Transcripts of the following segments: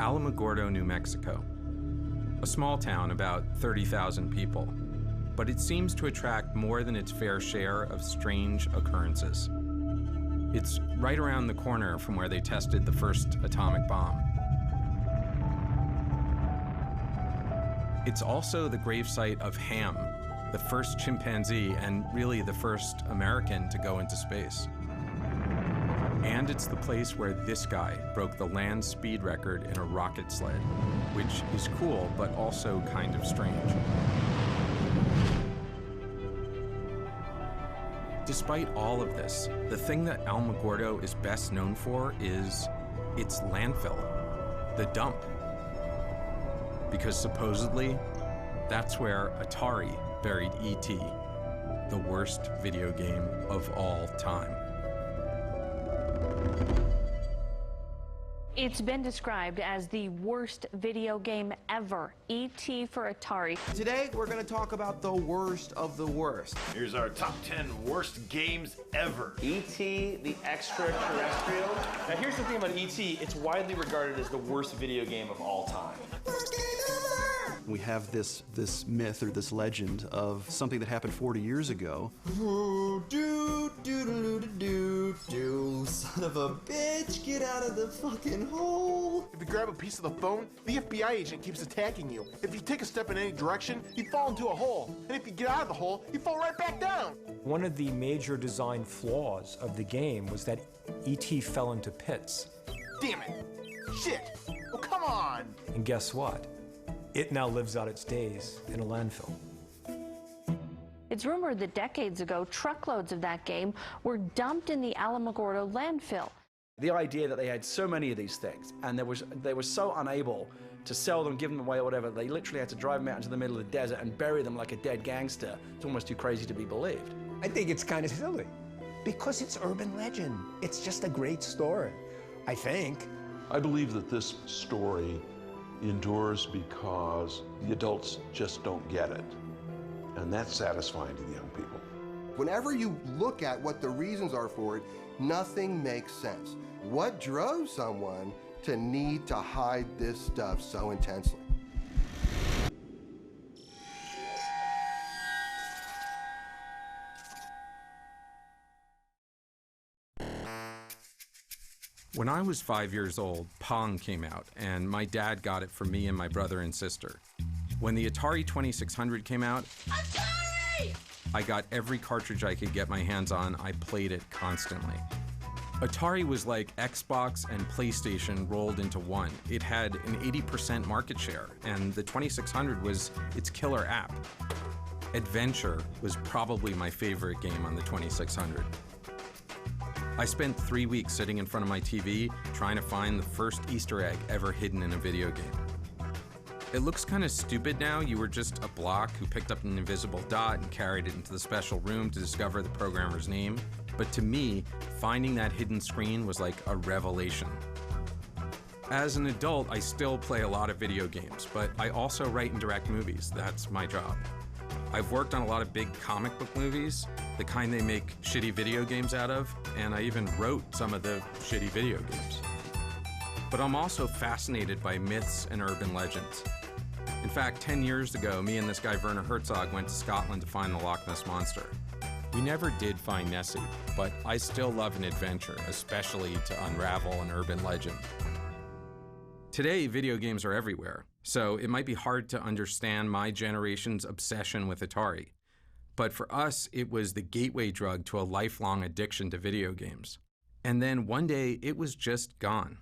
Alamogordo, New Mexico. A small town, about 30,000 people, but it seems to attract more than its fair share of strange occurrences. It's right around the corner from where they tested the first atomic bomb. It's also the gravesite of Ham, the first chimpanzee and really the first American to go into space. And it's the place where this guy broke the land speed record in a rocket sled, which is cool, but also kind of strange. Despite all of this, the thing that Alamogordo is best known for is its landfill, the dump. Because supposedly, that's where Atari buried E.T., the worst video game of all time. It's been described as the worst video game ever, E.T. for Atari. Today, we're going to talk about the worst of the worst. Here's our top 10 worst games ever. E.T. the Extraterrestrial. Now here's the thing about E.T. It's widely regarded as the worst video game of all time. We have this myth or this legend of something that happened 40 years ago. Son of a bitch, get out of the fucking hole. If you grab a piece of the phone, the FBI agent keeps attacking you. If you take a step in any direction, you fall into a hole. And if you get out of the hole, you fall right back down. One of the major design flaws of the game was that E.T. fell into pits. Damn it. Shit. Well, come on. And guess what? It now lives out its days in a landfill. It's rumored that decades ago, truckloads of that game were dumped in the Alamogordo landfill. The idea that they had so many of these things, and they were so unable to sell them, give them away or whatever, they literally had to drive them out into the middle of the desert and bury them like a dead gangster. It's almost too crazy to be believed. I think it's kind of silly, because it's urban legend. It's just a great story, I think. I believe that this story endures because the adults just don't get it. And that's satisfying to the young people. Whenever you look at what the reasons are for it, nothing makes sense. What drove someone to need to hide this stuff so intensely? When I was 5 years old, Pong came out, and my dad got it for me and my brother and sister. When the Atari 2600 came out, Atari! I got every cartridge I could get my hands on. I played it constantly. Atari was like Xbox and PlayStation rolled into one. It had an 80% market share, and the 2600 was its killer app. Adventure was probably my favorite game on the 2600. I spent 3 weeks sitting in front of my TV trying to find the first Easter egg ever hidden in a video game. It looks kind of stupid now. You were just a block who picked up an invisible dot and carried it into the special room to discover the programmer's name. But to me, finding that hidden screen was like a revelation. As an adult, I still play a lot of video games, but I also write and direct movies. That's my job. I've worked on a lot of big comic book movies, the kind they make shitty video games out of, and I even wrote some of the shitty video games. But I'm also fascinated by myths and urban legends. In fact, 10 years ago, me and this guy Werner Herzog went to Scotland to find the Loch Ness Monster. We never did find Nessie, but I still love an adventure, especially to unravel an urban legend. Today, video games are everywhere, so it might be hard to understand my generation's obsession with Atari. But for us, it was the gateway drug to a lifelong addiction to video games. And then one day, it was just gone.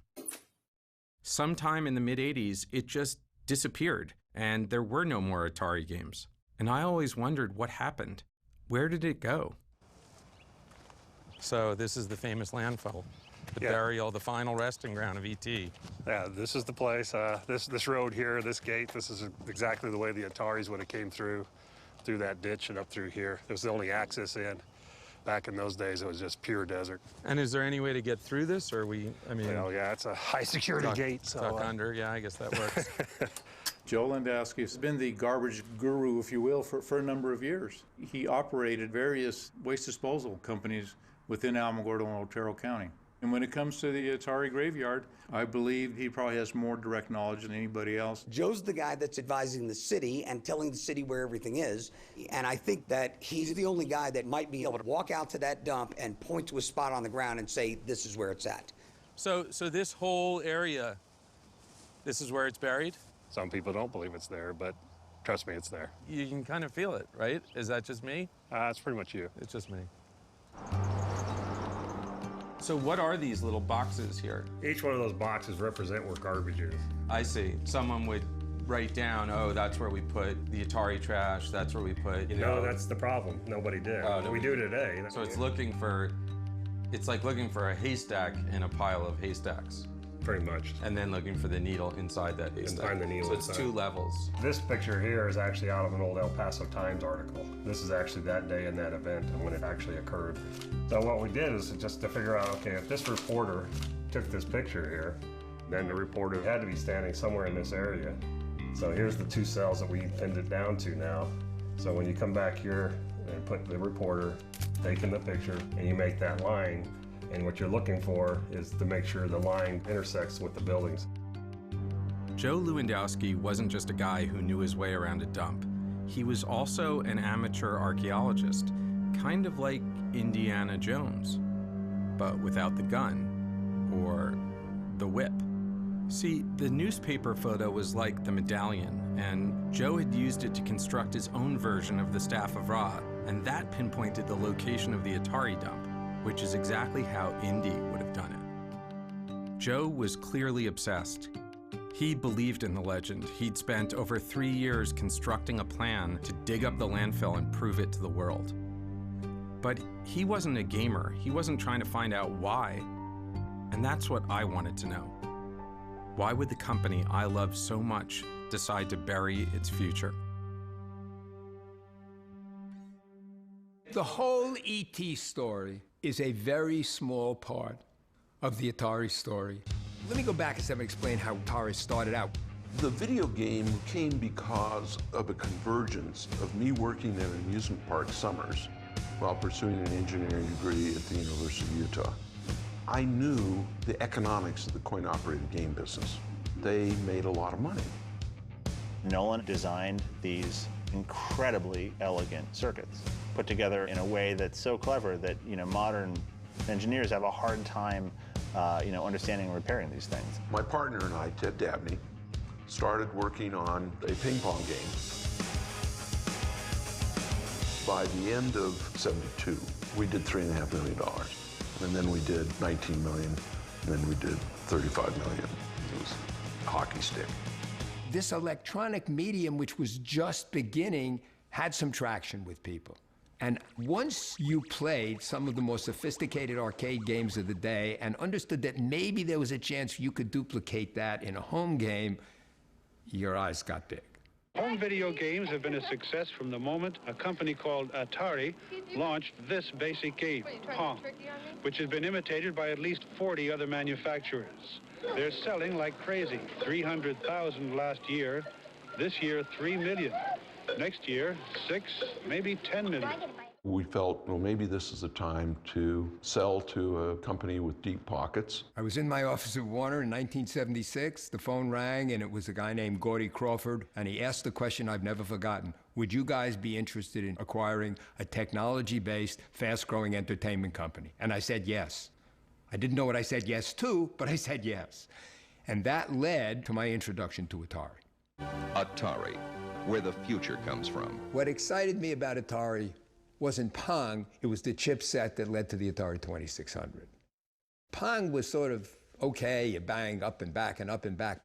Sometime in the mid-'80s, it just disappeared, and there were no more Atari games. And I always wondered what happened. Where did it go? So this is the famous landfill, the burial, the final resting ground of E.T. Yeah, this is the place. This road here, this gate, this is exactly the way the Ataris would have came through that ditch and up through here. It was the only access in. Back in those days, it was just pure desert. And is there any way to get through this, or yeah, it's a high security gate. So, duck under, yeah, I guess that works. Joe Landowski has been the garbage guru, if you will, for a number of years. He operated various waste disposal companies within Alamogordo and Otero County. And when it comes to the Atari graveyard, I believe he probably has more direct knowledge than anybody else. Joe's the guy that's advising the city and telling the city where everything is. And I think that he's the only guy that might be able to walk out to that dump and point to a spot on the ground and say, this is where it's at. So this whole area, this is where it's buried? Some people don't believe it's there, but trust me, it's there. You can kind of feel it, right? Is that just me? It's pretty much you. It's just me. So what are these little boxes here? Each one of those boxes represent where garbage is. I see. Someone would write down, oh, that's where we put the Atari trash, that's where we put, No, that's the problem. Nobody did. We do today. So it's it's like looking for a haystack in a pile of haystacks. Pretty much. And then looking for the needle inside that haystack. And find the needle so it's inside. 2 levels. This picture here is actually out of an old El Paso Times article. This is actually that day in that event and when it actually occurred. So what we did is just to figure out, okay, if this reporter took this picture here, then the reporter had to be standing somewhere in this area. So here's the 2 cells that we pinned it down to now. So when you come back here and put the reporter, taking the picture, and you make that line, and what you're looking for is to make sure the line intersects with the buildings. Joe Lewandowski wasn't just a guy who knew his way around a dump. He was also an amateur archaeologist, kind of like Indiana Jones, but without the gun or the whip. See, the newspaper photo was like the medallion, and Joe had used it to construct his own version of the Staff of Ra, and that pinpointed the location of the Atari dump, which is exactly how Indy would have done it. Joe was clearly obsessed. He believed in the legend. He'd spent over 3 years constructing a plan to dig up the landfill and prove it to the world. But he wasn't a gamer. He wasn't trying to find out why. And that's what I wanted to know. Why would the company I love so much decide to bury its future? The whole E.T. story is a very small part of the Atari story. Let me go back a step and explain how Atari started out. The video game came because of a convergence of me working in amusement park summers while pursuing an engineering degree at the University of Utah. I knew the economics of the coin-operated game business. They made a lot of money. Nolan designed these incredibly elegant circuits, put together in a way that's so clever that modern engineers have a hard time understanding and repairing these things. My partner and I, Ted Dabney, started working on a ping pong game. By the end of '72, we did $3.5 million. And then we did 19 million, and then we did 35 million. It was a hockey stick. This electronic medium, which was just beginning, had some traction with people. And once you played some of the more sophisticated arcade games of the day and understood that maybe there was a chance you could duplicate that in a home game, your eyes got big. Home video games have been a success from the moment a company called Atari launched this basic game, Pong, which has been imitated by at least 40 other manufacturers. They're selling like crazy. 300,000 last year. This year, 3 million. Next year, 6, maybe 10 million. We felt, well, maybe this is the time to sell to a company with deep pockets. I was in my office at Warner in 1976. The phone rang, and it was a guy named Gordy Crawford, and he asked the question I've never forgotten. Would you guys be interested in acquiring a technology-based, fast-growing entertainment company? And I said yes. I didn't know what I said yes to, but I said yes. And that led to my introduction to Atari. Atari, where the future comes from. What excited me about Atari wasn't Pong, it was the chipset that led to the Atari 2600. Pong was sort of okay, you bang up and back and up and back.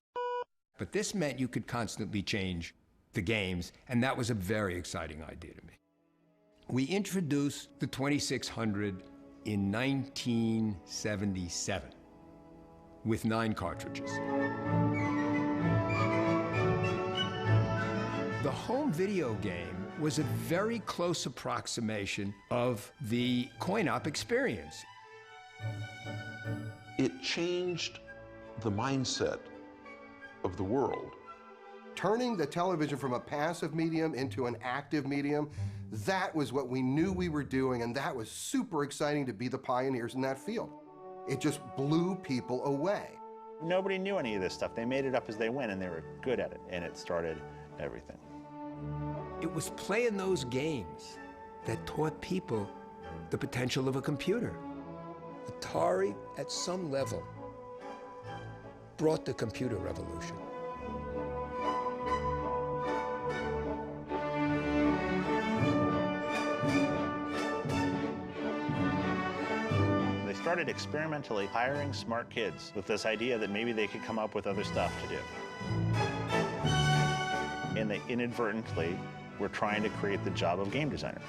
But this meant you could constantly change the games, and that was a very exciting idea to me. We introduced the 2600 in 1977 with 9 cartridges. The home video game was a very close approximation of the coin-op experience. It changed the mindset of the world. Turning the television from a passive medium into an active medium, that was what we knew we were doing, and that was super exciting to be the pioneers in that field. It just blew people away. Nobody knew any of this stuff. They made it up as they went, and they were good at it, and it started everything. It was playing those games that taught people the potential of a computer. Atari, at some level, brought the computer revolution. They started experimentally hiring smart kids with this idea that maybe they could come up with other stuff to do. And they inadvertently were trying to create the job of game designer.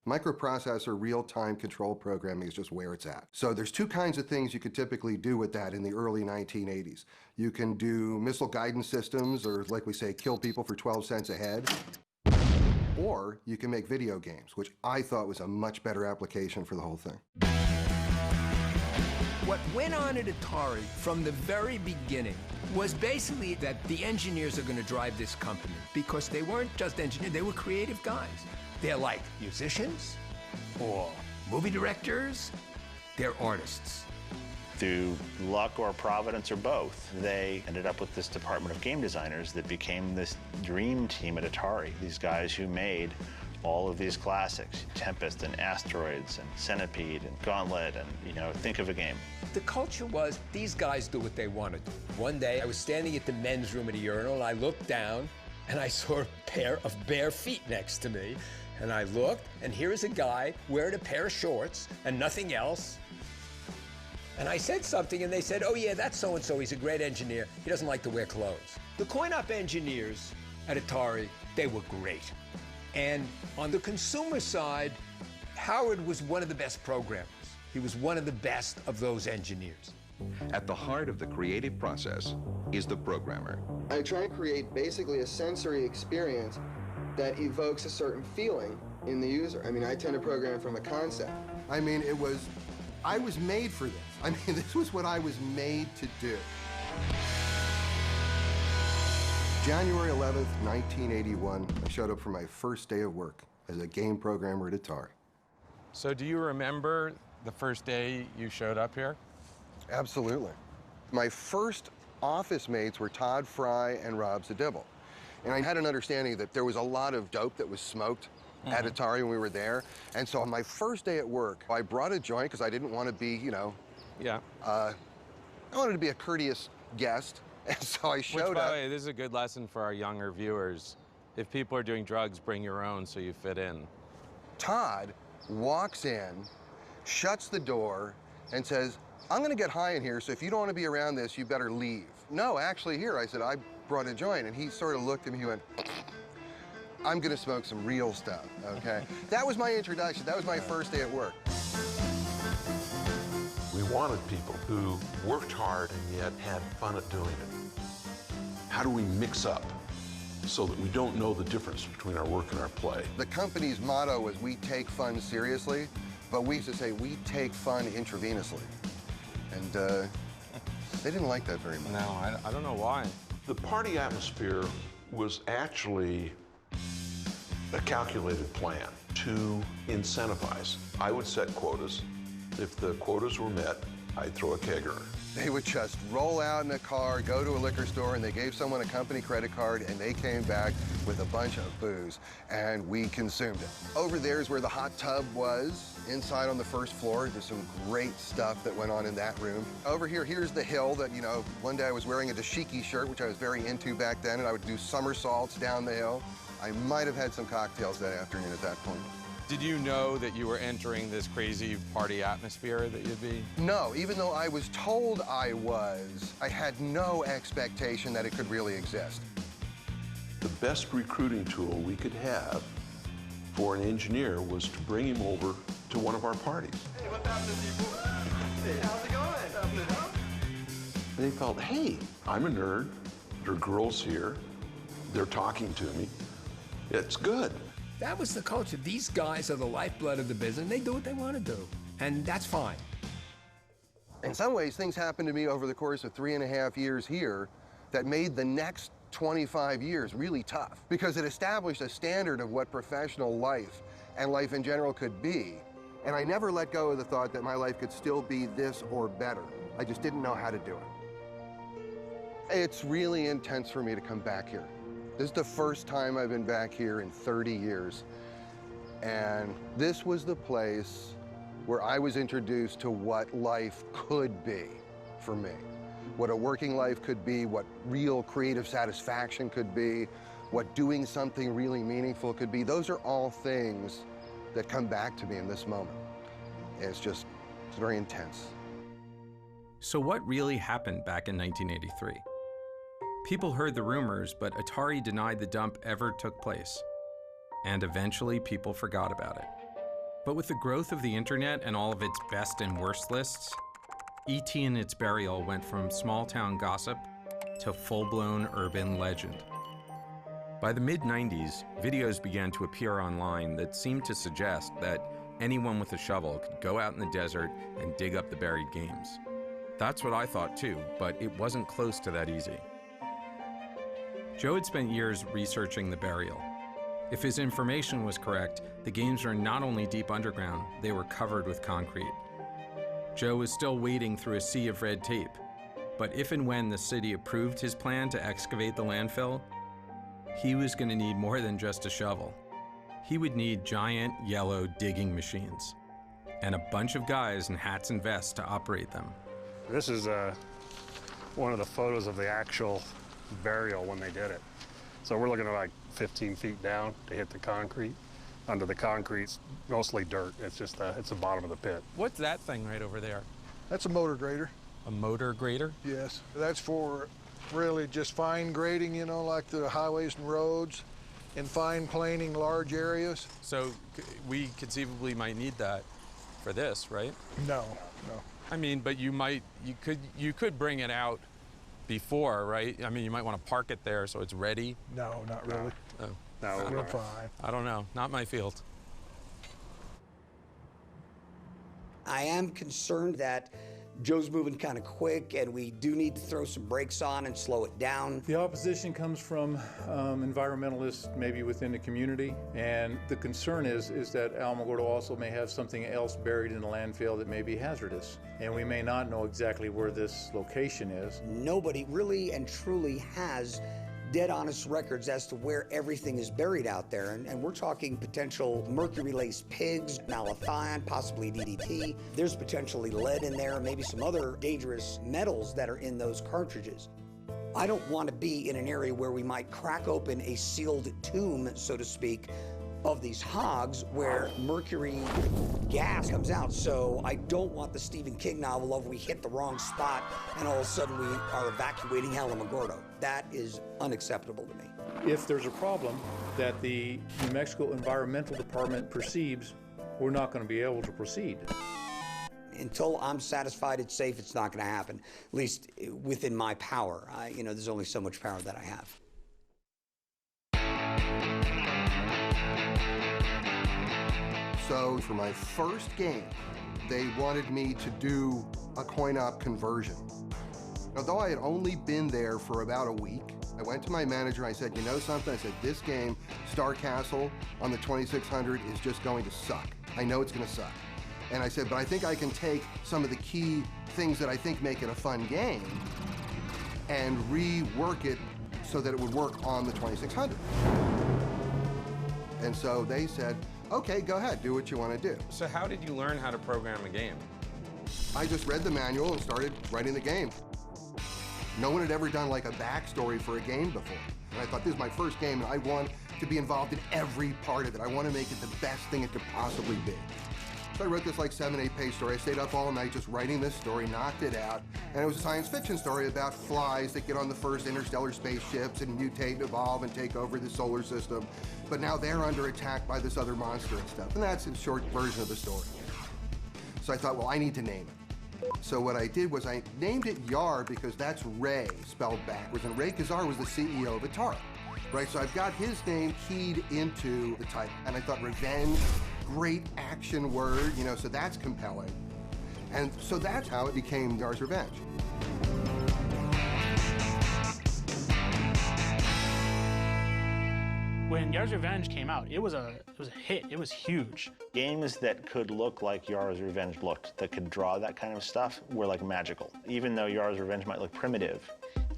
Microprocessor real-time control programming is just where it's at. So there's two kinds of things you could typically do with that in the early 1980s. You can do missile guidance systems, or like we say, kill people for 12 cents a head. Or you can make video games, which I thought was a much better application for the whole thing. What went on at Atari from the very beginning was basically that the engineers are going to drive this company, because they weren't just engineers, they were creative guys. They're like musicians or movie directors. They're artists. Through luck or providence or both, they ended up with this department of game designers that became this dream team at Atari. These guys who made all of these classics, Tempest and Asteroids and Centipede and Gauntlet and, you know, think of a game. The culture was these guys do what they want to do. One day I was standing at the men's room at a urinal and I looked down and I saw a pair of bare feet next to me. And I looked, and here is a guy wearing a pair of shorts and nothing else. And I said something, and they said, oh yeah, that's so-and-so, he's a great engineer. He doesn't like to wear clothes. The coin-op engineers at Atari, they were great. And on the consumer side, Howard was one of the best programmers. He was one of the best of those engineers. At the heart of the creative process is the programmer. I try and create basically a sensory experience that evokes a certain feeling in the user. I mean, I tend to program from a concept. I mean, I was made for this. I mean, this was what I was made to do. January 11th, 1981, I showed up for my first day of work as a game programmer at Atari. So do you remember the first day you showed up here? Absolutely. My first office mates were Todd Fry and Rob Zadibble. And I had an understanding that there was a lot of dope that was smoked at Atari when we were there. And so on my first day at work, I brought a joint because I didn't want to be, you know, I wanted to be a courteous guest. And so I showed Which, by up. the way, this is a good lesson for our younger viewers. If people are doing drugs, bring your own so you fit in. Todd walks in, shuts the door, and says, I'm going to get high in here, so if you don't want to be around this, you better leave. No, actually here. I said, I brought a joint. And he sort of looked at me, he went, I'm going to smoke some real stuff, okay? That was my introduction. That was my first day at work. We wanted people who worked hard and yet had fun at doing it. How do we mix up so that we don't know the difference between our work and our play? The company's motto was, we take fun seriously, but we used to say, we take fun intravenously. And they didn't like that very much. No, I don't know why. The party atmosphere was actually a calculated plan to incentivize. I would set quotas. If the quotas were met, I'd throw a kegger. They would just roll out in a car, go to a liquor store, and they gave someone a company credit card, and they came back with a bunch of booze, and we consumed it. Over there is where the hot tub was. Inside on the first floor, there's some great stuff that went on in that room. Over here, here's the hill that, you know, one day I was wearing a dashiki shirt, which I was very into back then, and I would do somersaults down the hill. I might have had some cocktails that afternoon at that point. Did you know that you were entering this crazy party atmosphere that you'd be? No, even though I was told I was, I had no expectation that it could really exist. The best recruiting tool we could have for an engineer was to bring him over to one of our parties. Hey, what's happening, people? Hey, how's it going? They felt, hey, I'm a nerd. There are girls here. They're talking to me. It's good. That was the culture. These guys are the lifeblood of the business. They do what they want to do, and that's fine. In some ways, things happened to me over the course of 3.5 years here that made the next 25 years really tough, because it established a standard of what professional life and life in general could be And I never let go of the thought that my life could still be this or better. I just didn't know how to do it. It's really intense for me to come back here. This is the first time I've been back here in 30 years. And this was the place where I was introduced to what life could be for me. What a working life could be, what real creative satisfaction could be, what doing something really meaningful could be. Those are all things that come back to me in this moment. It's very intense. So what really happened back in 1983? People heard the rumors, but Atari denied the dump ever took place. And eventually people forgot about it. But with the growth of the internet and all of its best and worst lists, E.T. and its burial went from small-town gossip to full-blown urban legend. By the mid-90s, videos began to appear online that seemed to suggest that anyone with a shovel could go out in the desert and dig up the buried games. That's what I thought too, but it wasn't close to that easy. Joe had spent years researching the burial. If his information was correct, the games were not only deep underground, they were covered with concrete. Joe was still wading through a sea of red tape, but if and when the city approved his plan to excavate the landfill, he was going to need more than just a shovel. He would need giant yellow digging machines and a bunch of guys in hats and vests to operate them. This is one of the photos of the actual burial when they did it. So we're looking at like 15 feet down to hit the concrete. Under the concrete's mostly dirt. It's just it's the bottom of the pit. What's that thing right over there? That's a motor grader. A motor grader? Yes. That's for really just fine grading, you know, like the highways and roads, and fine planing large areas. So we conceivably might need that for this, right? No, no. I mean, but you could bring it out before, right? I mean, you might want to park it there so it's ready. No, not really. Oh. No, we're fine. I don't know. Not my field. I am concerned that Joe's moving kind of quick, and we do need to throw some brakes on and slow it down. The opposition comes from environmentalists, maybe within the community, and the concern is that Alamogordo also may have something else buried in the landfill that may be hazardous, and we may not know exactly where this location is. Nobody really and truly has dead honest records as to where everything is buried out there. And we're talking potential mercury-laced pigs, malathion, possibly DDT. There's potentially lead in there, maybe some other dangerous metals that are in those cartridges. I don't want to be in an area where we might crack open a sealed tomb, so to speak, of these hogs where mercury gas comes out. So I don't want the Stephen King novel of we hit the wrong spot and all of a sudden we are evacuating Alamogordo. That is unacceptable to me. If there's a problem that the New Mexico Environmental Department perceives, we're not going to be able to proceed. Until I'm satisfied it's safe, it's not going to happen, at least within my power. You know, there's only so much power that I have. So for my first game, they wanted me to do a coin-op conversion. Although I had only been there for about a week, I went to my manager and I said, you know something? I said, this game, Star Castle on the 2600, is just going to suck. I know it's going to suck. And I said, but I think I can take some of the key things that I think make it a fun game and rework it so that it would work on the 2600. And so they said, okay, go ahead, do what you want to do. So how did you learn how to program a game? I just read the manual and started writing the game. No one had ever done like a backstory for a game before. And I thought, this is my first game, and I want to be involved in every part of it. I want to make it the best thing it could possibly be. So I wrote this like 7-8 page story. I stayed up all night just writing this story, knocked it out. And it was a science fiction story about flies that get on the first interstellar spaceships and mutate and evolve and take over the solar system. But now they're under attack by this other monster and stuff. And that's a short version of the story. So I thought, well, I need to name it. So what I did was I named it Yar because that's Ray spelled backwards. And Ray Kazar was the CEO of Atari. Right, so I've got his name keyed into the title. And I thought revenge, great action word, you know, so that's compelling. And so that's how it became Yar's Revenge. When Yars' Revenge came out, it was a hit. It was huge. Games that could look like Yars' Revenge looked, that could draw that kind of stuff, were like magical. Even though Yars' Revenge might look primitive,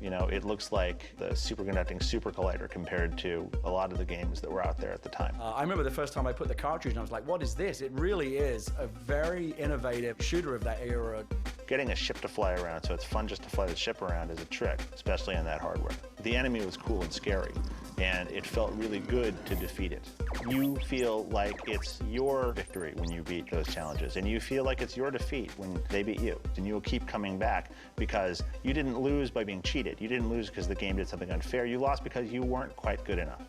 you know, it looks like the superconducting super collider compared to a lot of the games that were out there at the time. I remember the first time I put the cartridge and I was like, what is this? It really is a very innovative shooter of that era. Getting a ship to fly around, so it's fun just to fly the ship around, is a trick, especially on that hardware. The enemy was cool and scary, and it felt really good to defeat it. You feel like it's your victory when you beat those challenges, and you feel like it's your defeat when they beat you. And you'll keep coming back because you didn't lose by being cheated. You didn't lose because the game did something unfair. You lost because you weren't quite good enough.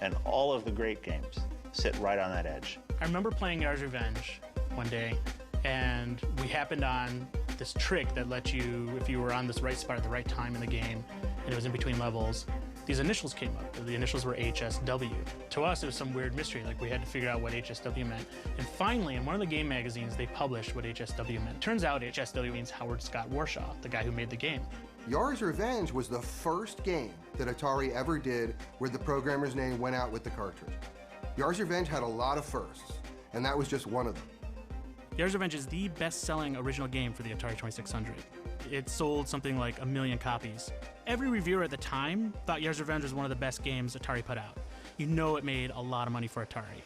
And all of the great games sit right on that edge. I remember playing Yars' Revenge one day, and we happened on this trick that let you, if you were on this right spot at the right time in the game, and it was in between levels, these initials came up. The initials were HSW. To us, it was some weird mystery, like we had to figure out what HSW meant. And finally, in one of the game magazines, they published what HSW meant. Turns out HSW means Howard Scott Warshaw, the guy who made the game. Yars' Revenge was the first game that Atari ever did where the programmer's name went out with the cartridge. Yars' Revenge had a lot of firsts, and that was just one of them. Yars' Revenge is the best-selling original game for the Atari 2600. It sold something like 1 million copies. Every reviewer at the time thought Yars' Revenge was one of the best games Atari put out. You know it made a lot of money for Atari.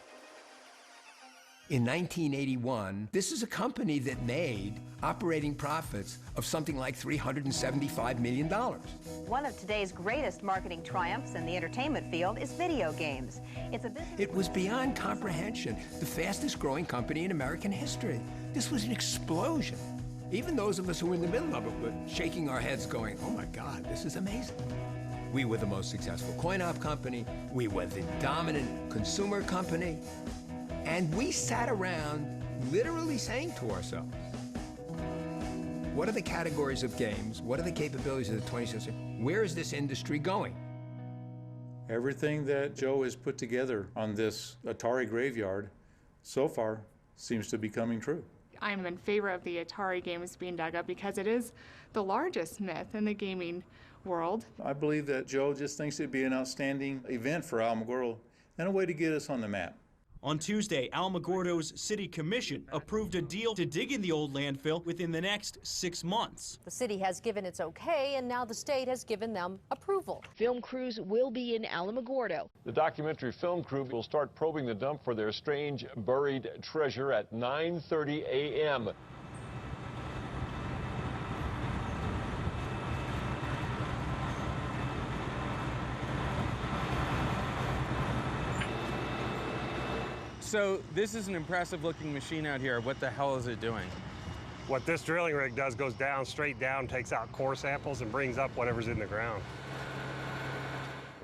In 1981, this is a company that made operating profits of something like $375 million. One of today's greatest marketing triumphs in the entertainment field is video games. It was beyond comprehension, the fastest growing company in American history. This was an explosion. Even those of us who were in the middle of it were shaking our heads going, oh my God, this is amazing. We were the most successful coin-op company. We were the dominant consumer company. And we sat around literally saying to ourselves, what are the categories of games? What are the capabilities of the 20th century? Where is this industry going? Everything that Joe has put together on this Atari graveyard so far seems to be coming true. I'm in favor of the Atari games being dug up because it is the largest myth in the gaming world. I believe that Joe just thinks it'd be an outstanding event for Alamogordo and a way to get us on the map. On Tuesday, Alamogordo's City Commission approved a deal to dig in the old landfill within the next 6 months. The city has given its okay, and now the state has given them approval. Film crews will be in Alamogordo. The documentary film crew will start probing the dump for their strange buried treasure at 9:30 a.m. So this is an impressive looking machine out here. What the hell is it doing? What this drilling rig does goes down, straight down, takes out core samples and brings up whatever's in the ground.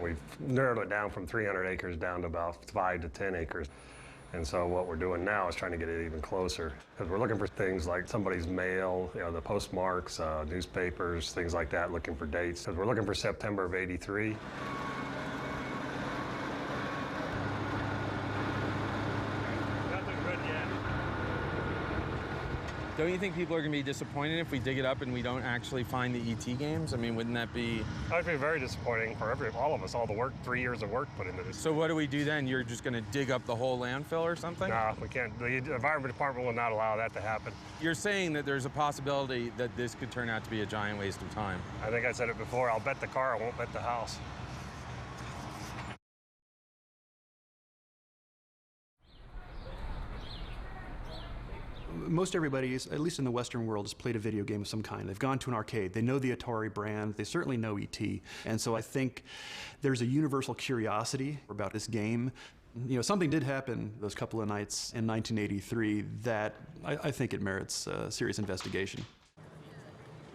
We've narrowed it down from 300 acres down to about 5 to 10 acres. And so what we're doing now is trying to get it even closer. Because we're looking for things like somebody's mail, you know, the postmarks, newspapers, things like that, looking for dates. Because we're looking for September of '83. Don't you think people are going to be disappointed if we dig it up and we don't actually find the ET games? I mean, wouldn't that be... That'd be very disappointing for all of us, all the work, 3 years of work put into this. So what do we do then? You're just going to dig up the whole landfill or something? No, we can't. The Environment Department will not allow that to happen. You're saying that there's a possibility that this could turn out to be a giant waste of time. I think I said it before. I'll bet the car, I won't bet the house. Most everybody, at least in the Western world, has played a video game of some kind. They've gone to an arcade. They know the Atari brand. They certainly know ET. And so I think there's a universal curiosity about this game. You know, something did happen those couple of nights in 1983 that I think it merits serious investigation.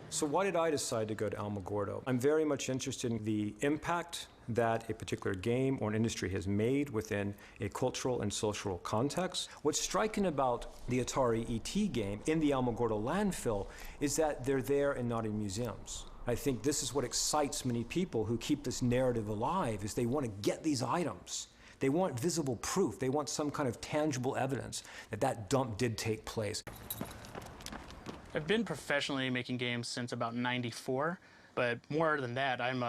So why did I decide to go to Alamogordo? I'm very much interested in the impact that a particular game or an industry has made within a cultural and social context. What's striking about the Atari ET game in the Alamogordo landfill is that they're there and not in museums. I think this is what excites many people who keep this narrative alive, is they want to get these items. They want visible proof. They want some kind of tangible evidence that that dump did take place. I've been professionally making games since about '94, but more than that, I'm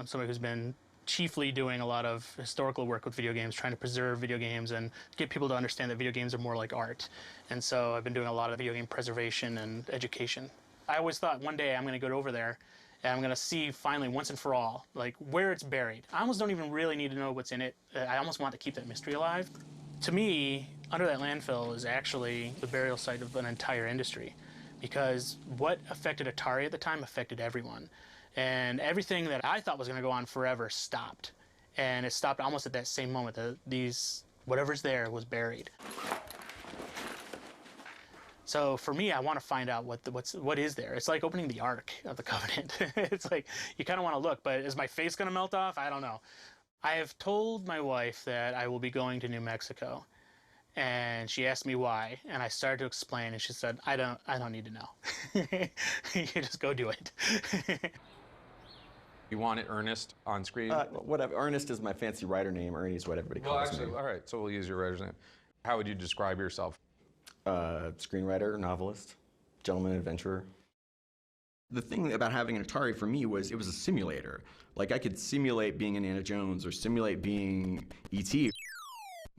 somebody who's been chiefly doing a lot of historical work with video games, trying to preserve video games and get people to understand that video games are more like art. And so I've been doing a lot of video game preservation and education. I always thought one day I'm going to go over there and I'm going to see finally once and for all like where it's buried. I almost don't even really need to know what's in it. I almost want to keep that mystery alive. To me, under that landfill is actually the burial site of an entire industry, because what affected Atari at the time affected everyone. And everything that I thought was going to go on forever stopped. And it stopped almost at that same moment that whatever's there was buried. So for me, I want to find out what is there. It's like opening the Ark of the Covenant. It's like, you kind of want to look, but is my face going to melt off? I don't know. I have told my wife that I will be going to New Mexico. And she asked me why, and I started to explain, and she said, I don't need to know. You just go do it. You wanted Ernest on screen? Whatever. Ernest is my fancy writer name. Ernie's what everybody calls me. All right, so we'll use your writer's name. How would you describe yourself? Screenwriter, novelist, gentleman adventurer. The thing about having an Atari for me was it was a simulator. Like, I could simulate being Indiana Jones or simulate being E.T.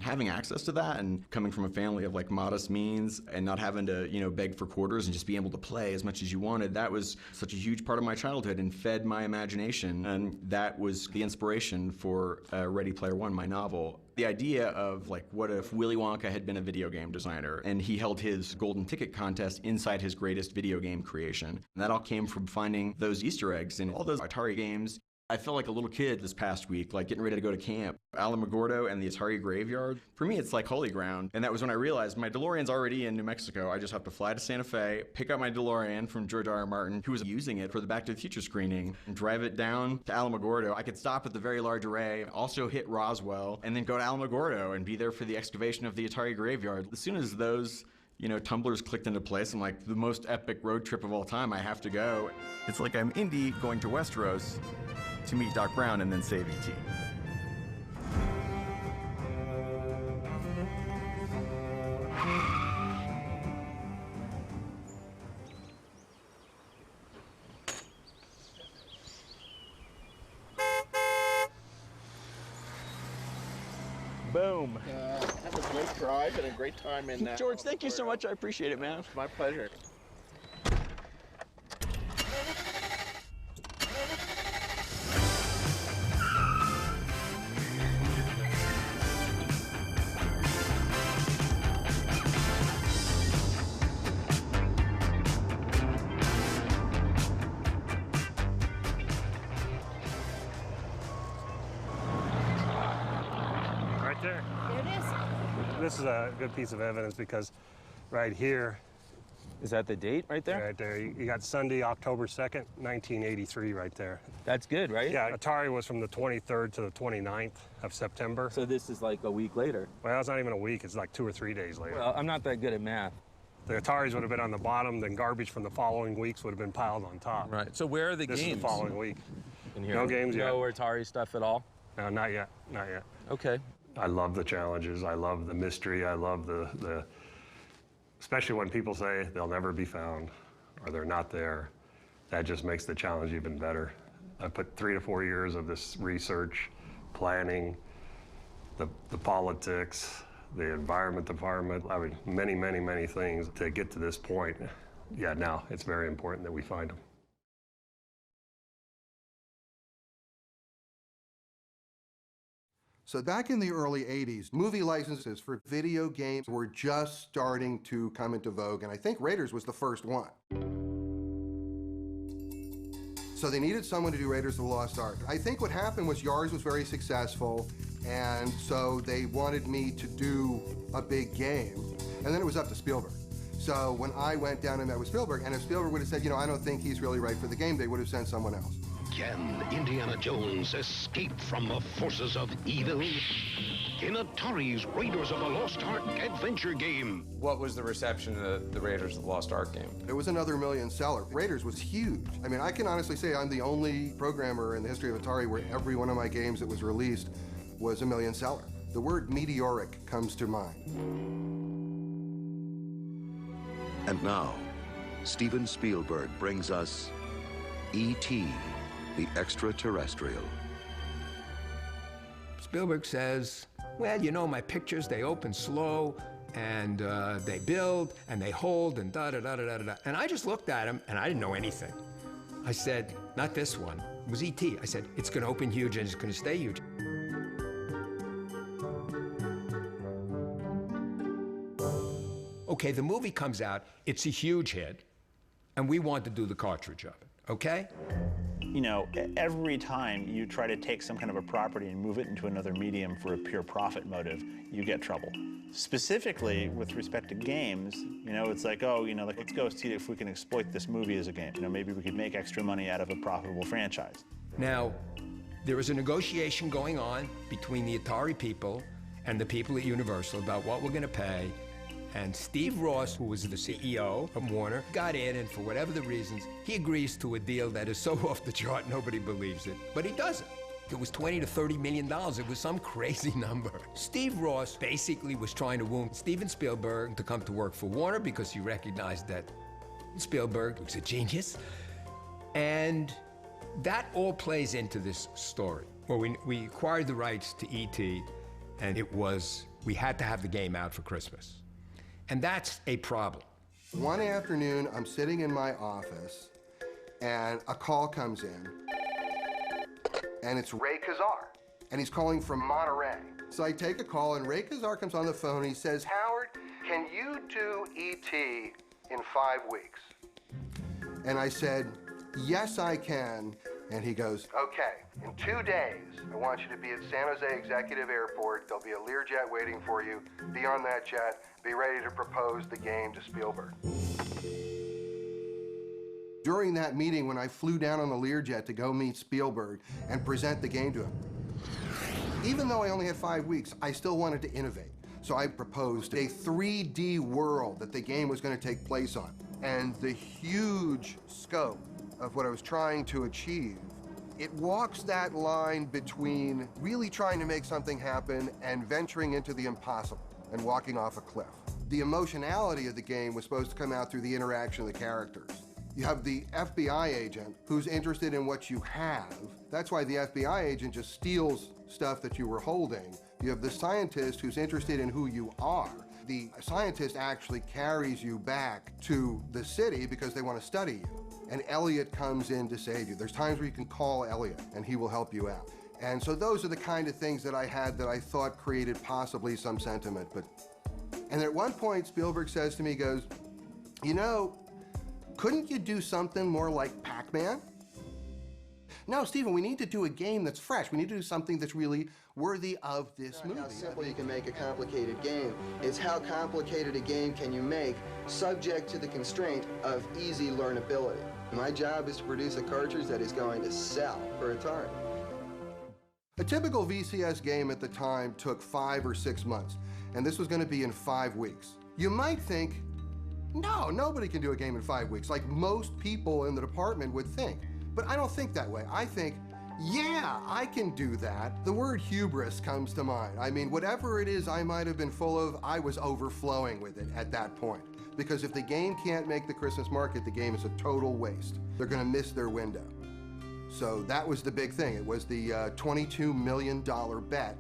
Having access to that and coming from a family of like modest means and not having to, beg for quarters and just be able to play as much as you wanted, that was such a huge part of my childhood and fed my imagination. And that was the inspiration for Ready Player One, my novel. The idea of like, what if Willy Wonka had been a video game designer and he held his golden ticket contest inside his greatest video game creation. And that all came from finding those Easter eggs in all those Atari games. I felt like a little kid this past week, like getting ready to go to camp. Alamogordo and the Atari graveyard, for me it's like holy ground. And that was when I realized my DeLorean's already in New Mexico. I just have to fly to Santa Fe, pick up my DeLorean from George R.R. Martin, who was using it for the Back to the Future screening, and drive it down to Alamogordo. I could stop at the Very Large Array, also hit Roswell, and then go to Alamogordo and be there for the excavation of the Atari graveyard. As soon as those tumblers clicked into place, I'm like, the most epic road trip of all time, I have to go. It's like I'm Indy going to Westeros to meet Doc Brown and then save E.T. Boom. Have a great drive and a great time in that. George, thank you so much. I appreciate it, man. My pleasure. There. There it is. This is a good piece of evidence because right here. Is that the date right there? Right there. You got Sunday, October 2nd, 1983 right there. That's good, right? Yeah, Atari was from the 23rd to the 29th of September. So this is like a week later. Well, it's not even a week. It's like 2 or 3 days later. Well, I'm not that good at math. The Ataris would have been on the bottom, then garbage from the following weeks would have been piled on top. Right. So where are the games? This is the following week. In here? No games yet. No Atari stuff at all? No, not yet. Not yet. Okay. I love the challenges. I love the mystery. I love the especially when people say they'll never be found or they're not there. That just makes the challenge even better. I put 3 to 4 years of this research, planning, the politics, the environment department, I mean, many, many, many things to get to this point. Yeah, now it's very important that we find them. So back in the early 80s, movie licenses for video games were just starting to come into vogue, and I think Raiders was the first one. So they needed someone to do Raiders of the Lost Ark. I think what happened was yours was very successful, and so they wanted me to do a big game, and then it was up to Spielberg. So when I went down and met with Spielberg, and if Spielberg would have said, I don't think he's really right for the game, they would have sent someone else. Can Indiana Jones escape from the forces of evil? In Atari's Raiders of the Lost Ark adventure game. What was the reception of the Raiders of the Lost Ark game? It was another million seller. Raiders was huge. I mean, I can honestly say I'm the only programmer in the history of Atari where every one of my games that was released was a million seller. The word meteoric comes to mind. And now, Steven Spielberg brings us E.T., the Extraterrestrial. Spielberg says, well, you know, my pictures, they open slow, and they build, and they hold, and da-da-da-da-da-da. And I just looked at him, and I didn't know anything. I said, not this one. It was E.T. I said, it's going to open huge, and it's going to stay huge. Okay, the movie comes out, it's a huge hit, and we want to do the cartridge of it, okay? You know, every time you try to take some kind of a property and move it into another medium for a pure profit motive, you get trouble. Specifically, with respect to games, you know, it's like, oh, you know, like, let's go see if we can exploit this movie as a game. You know, maybe we could make extra money out of a profitable franchise. Now, there was a negotiation going on between the Atari people and the people at Universal about what we're going to pay. And Steve Ross, who was the CEO of Warner, got in, and for whatever the reasons, he agrees to a deal that is so off the chart, nobody believes it. But he does it. It was $20 to $30 million. It was some crazy number. Steve Ross basically was trying to woo Steven Spielberg to come to work for Warner because he recognized that Spielberg was a genius. And that all plays into this story. Well, we acquired the rights to E.T., and we had to have the game out for Christmas. And that's a problem. One afternoon, I'm sitting in my office, and a call comes in, and it's Ray Kazar, and he's calling from Monterey. So I take a call, and Ray Kazar comes on the phone, and he says, Howard, can you do E.T. in 5 weeks? And I said, yes, I can. And he goes, okay, in 2 days, I want you to be at San Jose Executive Airport. There'll be a Learjet waiting for you. Be on that jet. Be ready to propose the game to Spielberg. During that meeting, when I flew down on the Learjet to go meet Spielberg and present the game to him, even though I only had 5 weeks, I still wanted to innovate. So I proposed a 3D world that the game was going to take place on. And the huge scope of what I was trying to achieve, it walks that line between really trying to make something happen and venturing into the impossible and walking off a cliff. The emotionality of the game was supposed to come out through the interaction of the characters. You have the FBI agent who's interested in what you have. That's why the FBI agent just steals stuff that you were holding. You have the scientist who's interested in who you are. The scientist actually carries you back to the city because they want to study you. And Elliot comes in to save you. There's times where you can call Elliot and he will help you out. And so those are the kind of things that I had that I thought created possibly some sentiment. And at one point, Spielberg says to me, he goes, you know, couldn't you do something more like Pac-Man? No, Stephen, we need to do a game that's fresh. We need to do something that's really worthy of this movie. How simple you can make a complicated game. It's how complicated a game can you make subject to the constraint of easy learnability. My job is to produce a cartridge that is going to sell for Atari. A typical VCS game at the time took 5 or 6 months, and this was going to be in 5 weeks. You might think, no, nobody can do a game in 5 weeks, like most people in the department would think. But I don't think that way. I think, yeah, I can do that. The word hubris comes to mind. I mean, whatever it is I might have been full of, I was overflowing with it at that point. Because if the game can't make the Christmas market, the game is a total waste. They're going to miss their window. So that was the big thing. It was the $22 million bet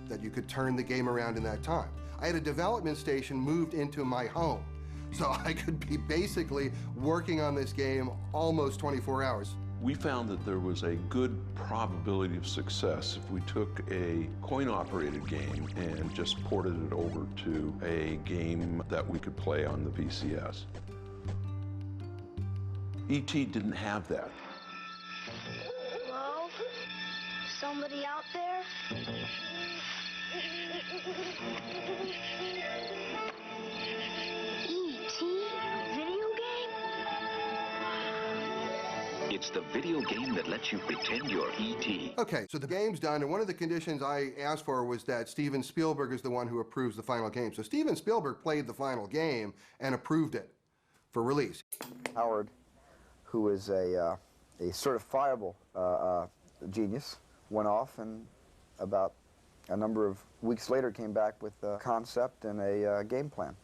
that you could turn the game around in that time. I had a development station moved into my home, so I could be basically working on this game almost 24 hours. We found that there was a good probability of success if we took a coin-operated game and just ported it over to a game that we could play on the VCS. E.T. didn't have that. Hello? Somebody out there? E.T.? Video game? It's the video game that lets you pretend you're E.T. Okay, so the game's done, and one of the conditions I asked for was that Steven Spielberg is the one who approves the final game. So Steven Spielberg played the final game and approved it for release. Howard, who is a certifiable genius, went off and about a number of weeks later came back with a concept and a game plan.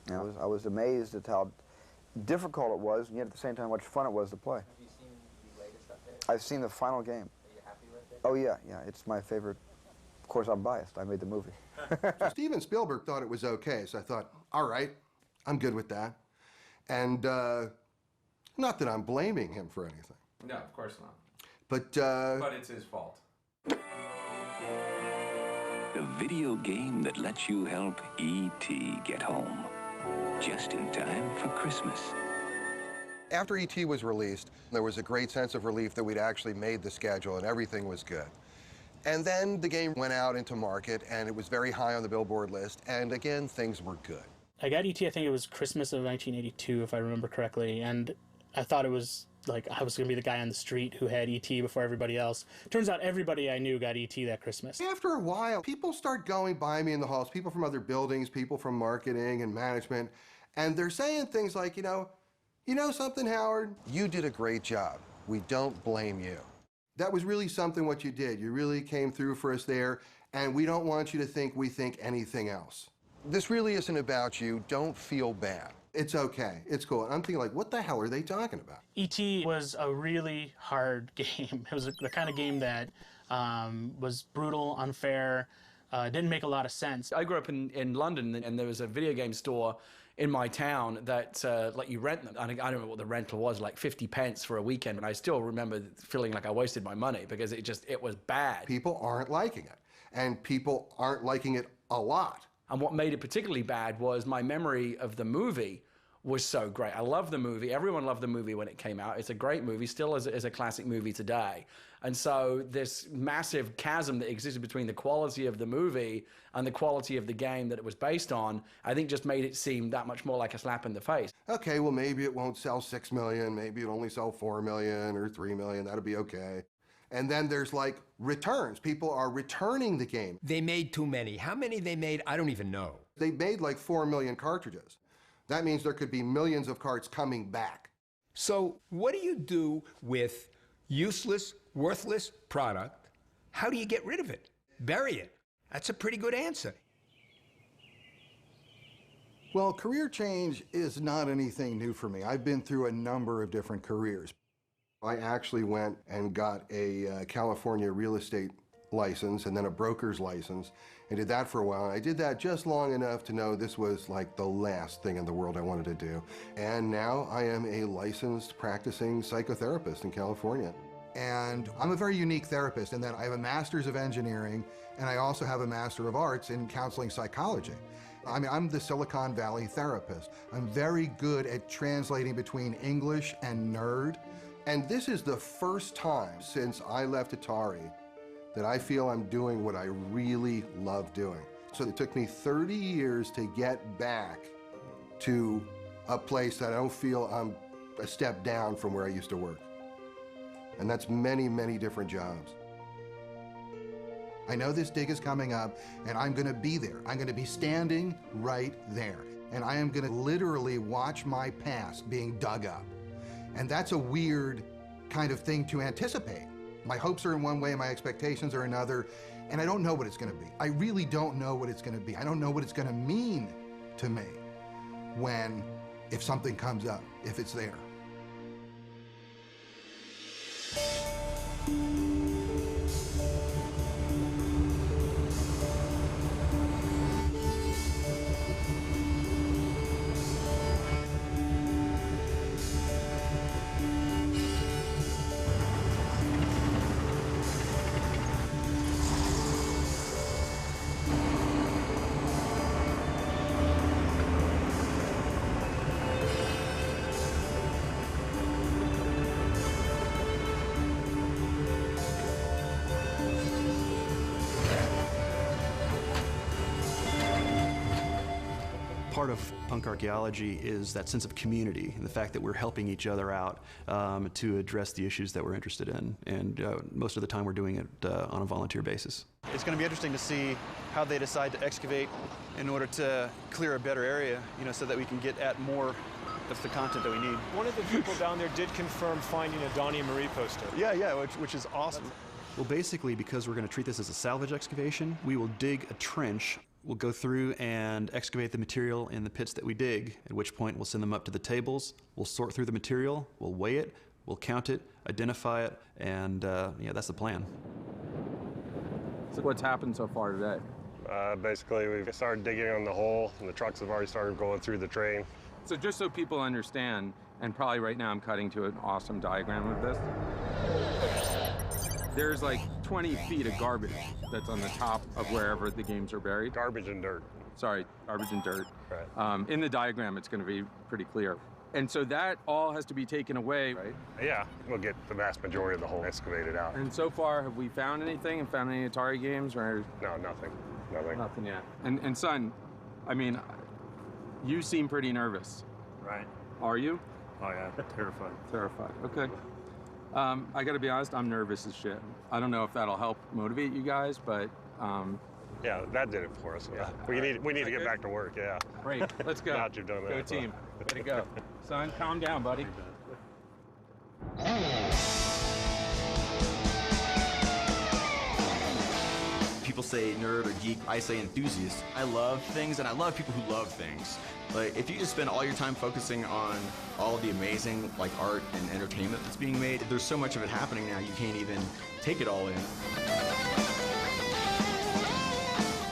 And I was amazed at how difficult it was, and yet at the same time how much fun it was to play. Have you seen the latest update? I've seen the final game. Are you happy with it? Oh yeah, it's my favorite course, I'm biased. I made the movie. So Steven Spielberg thought it was okay, so I thought, all right, I'm good with that. And not that I'm blaming him for anything. No, of course not. But it's his fault. A video game that lets you help E.T. get home. Just in time for Christmas. After E.T. was released, there was a great sense of relief that we'd actually made the schedule and everything was good. And then the game went out into market and it was very high on the Billboard list, and again, things were good. I got E.T., I think it was Christmas of 1982, if I remember correctly, and I thought it was like I was going to be the guy on the street who had E.T. before everybody else. Turns out everybody I knew got E.T. that Christmas. After a while, people start going by me in the halls, people from other buildings, people from marketing and management, and they're saying things like, you know something, Howard? You did a great job. We don't blame you. That was really something what you did. You really came through for us there, and we don't want you to think we think anything else. This really isn't about you. Don't feel bad. It's okay. It's cool. And I'm thinking, like, what the hell are they talking about? E.T. was a really hard game. It was the kind of game that was brutal, unfair, didn't make a lot of sense. I grew up in London, and there was a video game store in my town that let you rent them. I don't know what the rental was, like 50 pence for a weekend, and I still remember feeling like I wasted my money because it was bad. People aren't liking it, and people aren't liking it a lot. And what made it particularly bad was my memory of the movie was so great. I love the movie. Everyone loved the movie when it came out. It's a great movie, still is a classic movie today. And so this massive chasm that existed between the quality of the movie and the quality of the game that it was based on, I think just made it seem that much more like a slap in the face. Okay, well, maybe it won't sell 6 million, maybe it'll only sell 4 million or 3 million, that'll be okay. And then there's like returns. People are returning the game. They made too many. How many they made, I don't even know. They made like 4 million cartridges. That means there could be millions of carts coming back. So what do you do with useless, worthless product? How do you get rid of it? Bury it. That's a pretty good answer. Well, career change is not anything new for me. I've been through a number of different careers. I actually went and got a California real estate license and then a broker's license and did that for a while. And I did that just long enough to know this was like the last thing in the world I wanted to do. And now I am a licensed practicing psychotherapist in California. And I'm a very unique therapist in that I have a master's of engineering and I also have a master of arts in counseling psychology. I mean, I'm the Silicon Valley therapist. I'm very good at translating between English and nerd. And this is the first time since I left Atari that I feel I'm doing what I really love doing. So it took me 30 years to get back to a place that I don't feel I'm a step down from where I used to work. And that's many, many different jobs. I know this dig is coming up, and I'm gonna be there. I'm gonna be standing right there. And I am gonna literally watch my past being dug up. And that's a weird kind of thing to anticipate. My hopes are in one way, my expectations are another, and I don't know what it's gonna be. I really don't know what it's gonna be. I don't know what it's gonna mean to me if something comes up, if it's there. Part of punk archaeology is that sense of community and the fact that we're helping each other out to address the issues that we're interested in. And most of the time we're doing it on a volunteer basis. It's going to be interesting to see how they decide to excavate in order to clear a better area, so that we can get at more of the content that we need. One of the people down there did confirm finding a Donnie and Marie poster. Yeah, which is awesome. Well, basically, because we're going to treat this as a salvage excavation, we will dig a trench. We'll go through and excavate the material in the pits that we dig, at which point we'll send them up to the tables. We'll sort through the material, we'll weigh it, we'll count it, identify it, and that's the plan. So what's happened so far today? Basically, we've started digging on the hole, and the trucks have already started going through the train. So just so people understand, and probably right now I'm cutting to an awesome diagram of this. There's like 20 feet of garbage that's on the top of wherever the games are buried. Garbage and dirt. Sorry, garbage and dirt. Right. In the diagram, it's going to be pretty clear. And so that all has to be taken away, right? Yeah, we'll get the vast majority of the hole excavated out. And so far, have we found anything and found any Atari games? Or no, nothing. Nothing. Nothing yet. And son, I mean, you seem pretty nervous. Right. Are you? Oh yeah, terrified. Terrified, okay. I gotta be honest, I'm nervous as shit. I don't know if that'll help motivate you guys, but yeah, that did it for us. Yeah. We need to get back to work, yeah. Great, let's go. Now that you've done that. Go team, way to go. Son, calm down, buddy. People say nerd or geek, I say enthusiast. I love things and I love people who love things. Like, if you just spend all your time focusing on all of the amazing like art and entertainment that's being made, there's so much of it happening now you can't even take it all in.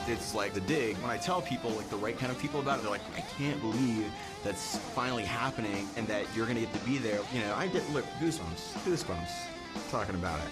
It's like The Dig. When I tell people, like the right kind of people about it, they're like, I can't believe that's finally happening and that you're gonna get to be there. You know, I get, look, goosebumps talking about it.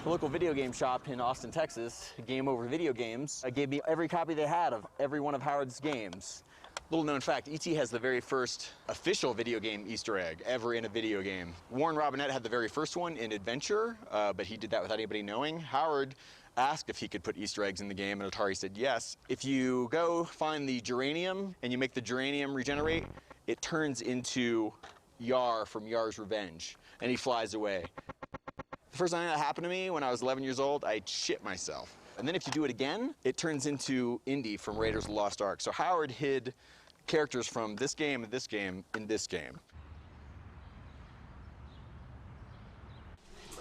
The local video game shop in Austin, Texas, Game Over Video Games, gave me every copy they had of every one of Howard's games. Little known fact, E.T. has the very first official video game Easter egg ever in a video game. Warren Robinette had the very first one in Adventure, but he did that without anybody knowing. Howard asked if he could put Easter eggs in the game, and Atari said yes. If you go find the geranium and you make the geranium regenerate, it turns into Yar from Yar's Revenge, and he flies away. The first time that happened to me when I was 11 years old, I shit myself. And then if you do it again, it turns into Indy from Raiders of the Lost Ark. So Howard hid characters from this game and this game in this game.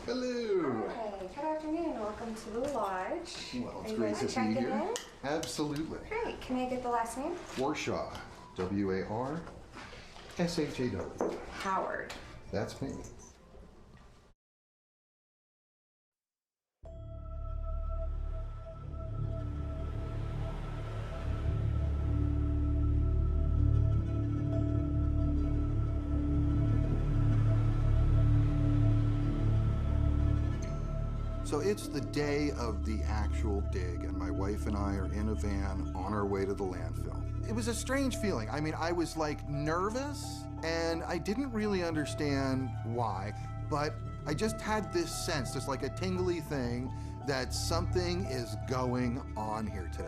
Hello. Hi, good afternoon. Welcome to the lodge. Well, it's Are you great guys to see checking you here. in? Absolutely. Great. Can I get the last name? Warshaw. W-A-R-S-H-A-W. Howard. That's me. So it's the day of the actual dig, and my wife and I are in a van on our way to the landfill. It was a strange feeling. I mean, I was like nervous, and I didn't really understand why, but I just had this sense, just like a tingly thing, that something is going on here today.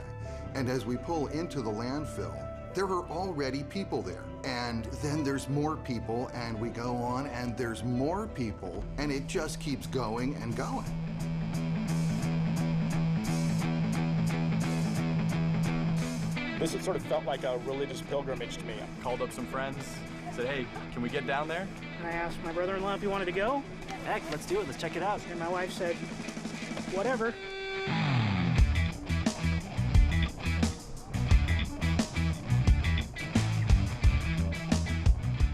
And as we pull into the landfill, there are already people there. And then there's more people, and we go on, and there's more people, and it just keeps going and going. This sort of felt like a religious pilgrimage to me. I called up some friends, said, hey, can we get down there? And I asked my brother-in-law if he wanted to go. Heck, let's do it. Let's check it out. And my wife said, whatever.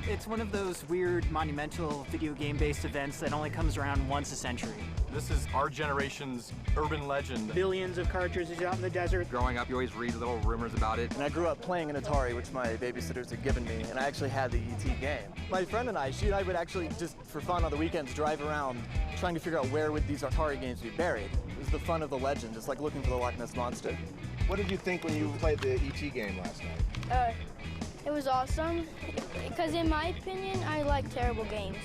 It's one of those weird, monumental video game-based events that only comes around once a century. This is our generation's urban legend. Billions of cartridges out in the desert. Growing up, you always read little rumors about it. And I grew up playing an Atari, which my babysitters had given me, and I actually had the E.T. game. My friend and I, she and I would actually just, for fun on the weekends, drive around trying to figure out where would these Atari games be buried. It was the fun of the legend, just like looking for the Loch Ness Monster. What did you think when you played the E.T. game last night? It was awesome, because in my opinion, I like terrible games.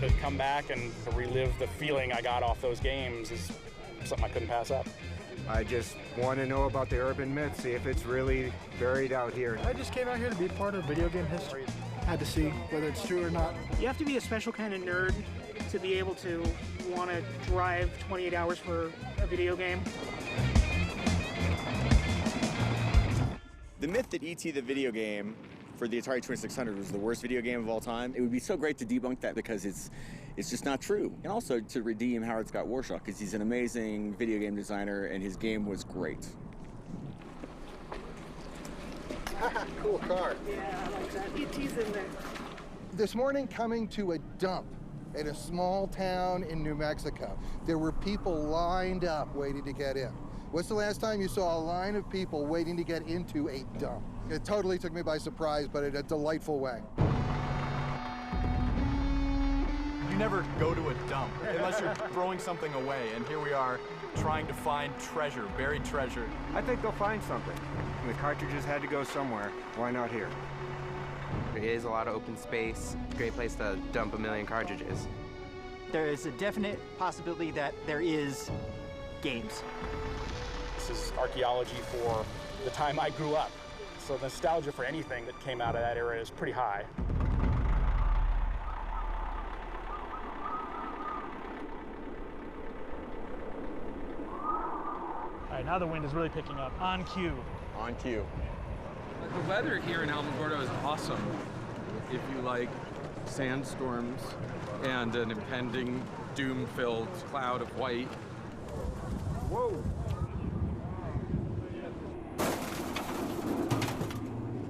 To come back and relive the feeling I got off those games is something I couldn't pass up. I just want to know about the urban myth, see if it's really buried out here. I just came out here to be part of video game history. Had to see whether it's true or not. You have to be a special kind of nerd to be able to want to drive 28 hours for a video game. The myth that E.T. the video game for the Atari 2600 was the worst video game of all time, it would be so great to debunk that because it's just not true. And also to redeem Howard Scott Warshaw because he's an amazing video game designer and his game was great. Cool car. Yeah, I like that. E.T.'s in there. This morning, coming to a dump in a small town in New Mexico, there were people lined up waiting to get in. What's the last time you saw a line of people waiting to get into a dump? It totally took me by surprise, but in a delightful way. You never go to a dump unless you're throwing something away, and here we are trying to find treasure, buried treasure. I think they'll find something. The cartridges had to go somewhere. Why not here? There is a lot of open space. Great place to dump 1 million cartridges. There is a definite possibility that there is games. This is archaeology for the time I grew up. So the nostalgia for anything that came out of that era is pretty high. All right, now the wind is really picking up. On cue. On cue. The weather here in Alamogordo is awesome. If you like sandstorms and an impending doom-filled cloud of white. Whoa.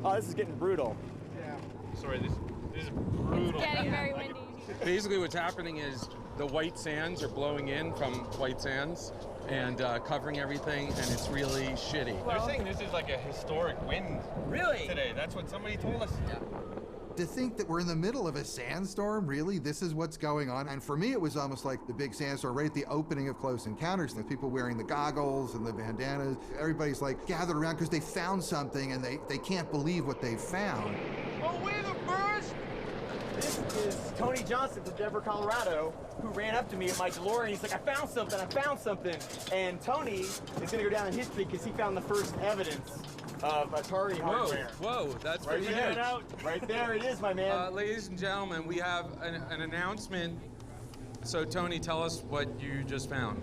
Oh, this is getting brutal. Yeah. Sorry, this is brutal. It's getting very windy. Basically what's happening is the white sands are blowing in from white sands and covering everything, and it's really shitty. They're saying this is like a historic wind. Really? Today. That's what somebody told us. Yeah. To think that we're in the middle of a sandstorm, really, this is what's going on. And for me, it was almost like the big sandstorm right at the opening of Close Encounters. The people wearing the goggles and the bandanas, everybody's like gathered around because they found something and they can't believe what they found. Oh, we're the first! This is Tony Johnson from Denver, Colorado, who ran up to me in my DeLorean. He's like, I found something. And Tony is gonna go down in history because he found the first evidence of Atari hardware. Whoa, that's Right pretty there. huge. Right there it is, my man. Ladies and gentlemen, we have an announcement. So Tony, tell us what you just found.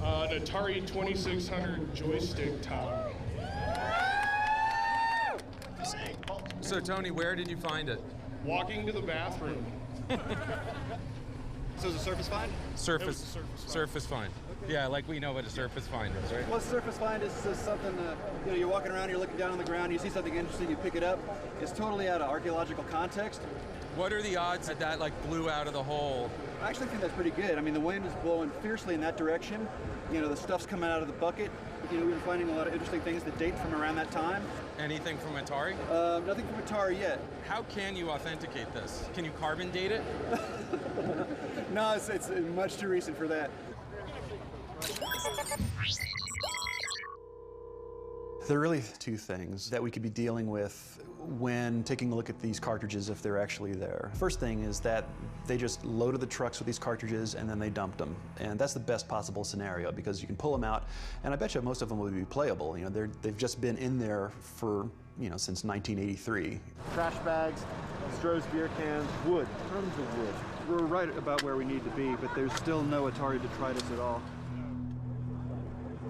An Atari 2600 joystick tower. So Tony, where did you find it? Walking to the bathroom. So is a surface find? Surface find. Yeah, like we know what a surface find is, right? Well, surface find is something, you're walking around, you're looking down on the ground, you see something interesting, you pick it up. It's totally out of archaeological context. What are the odds that like blew out of the hole? I actually think that's pretty good. I mean, the wind is blowing fiercely in that direction. The stuff's coming out of the bucket. We've been finding a lot of interesting things that date from around that time. Anything from Atari? Nothing from Atari yet. How can you authenticate this? Can you carbon date it? No, it's much too recent for that. There are really two things that we could be dealing with when taking a look at these cartridges if they're actually there. First thing is that they just loaded the trucks with these cartridges and then they dumped them. And that's the best possible scenario because you can pull them out and I bet you most of them will be playable. They've just been in there for, since 1983. Trash bags, Stroh's beer cans, wood, tons of wood. We're right about where we need to be, but there's still no Atari detritus at all.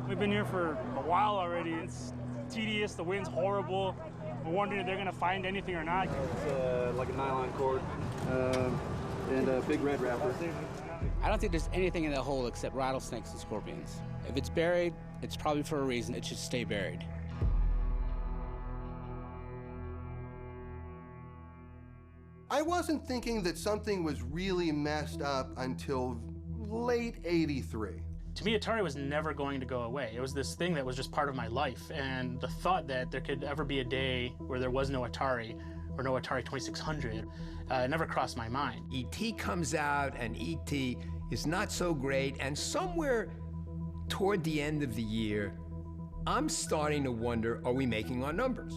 We've been here for a while already. It's tedious, the wind's horrible. We're wondering if they're gonna find anything or not. It's like a nylon cord and a big red wrapper. I don't think there's anything in that hole except rattlesnakes and scorpions. If it's buried, it's probably for a reason. It should stay buried. I wasn't thinking that something was really messed up until late '83. To me, Atari was never going to go away. It was this thing that was just part of my life, and the thought that there could ever be a day where there was no Atari or no Atari 2600 never crossed my mind. E.T. comes out, and E.T. is not so great, and somewhere toward the end of the year, I'm starting to wonder, are we making our numbers?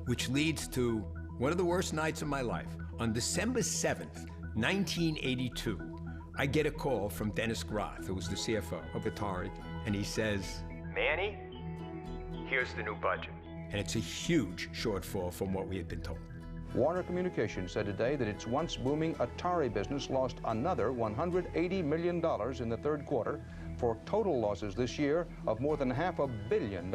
Which leads to one of the worst nights of my life. On December 7th, 1982, I get a call from Dennis Groth, who was the CFO of Atari, and he says, Manny, here's the new budget. And it's a huge shortfall from what we had been told. Warner Communications said today that its once booming Atari business lost another $180 million in the third quarter, for total losses this year of more than $500 million.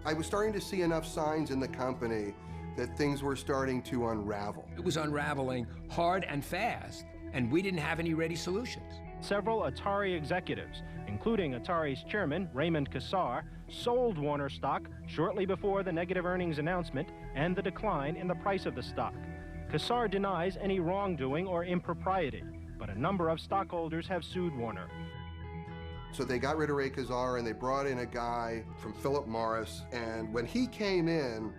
I was starting to see enough signs in the company that things were starting to unravel. It was unraveling hard and fast, and we didn't have any ready solutions. Several Atari executives, including Atari's chairman, Raymond Kassar, sold Warner stock shortly before the negative earnings announcement and the decline in the price of the stock. Kassar denies any wrongdoing or impropriety, but a number of stockholders have sued Warner. So they got rid of Ray Kassar and they brought in a guy from Philip Morris, and when he came in,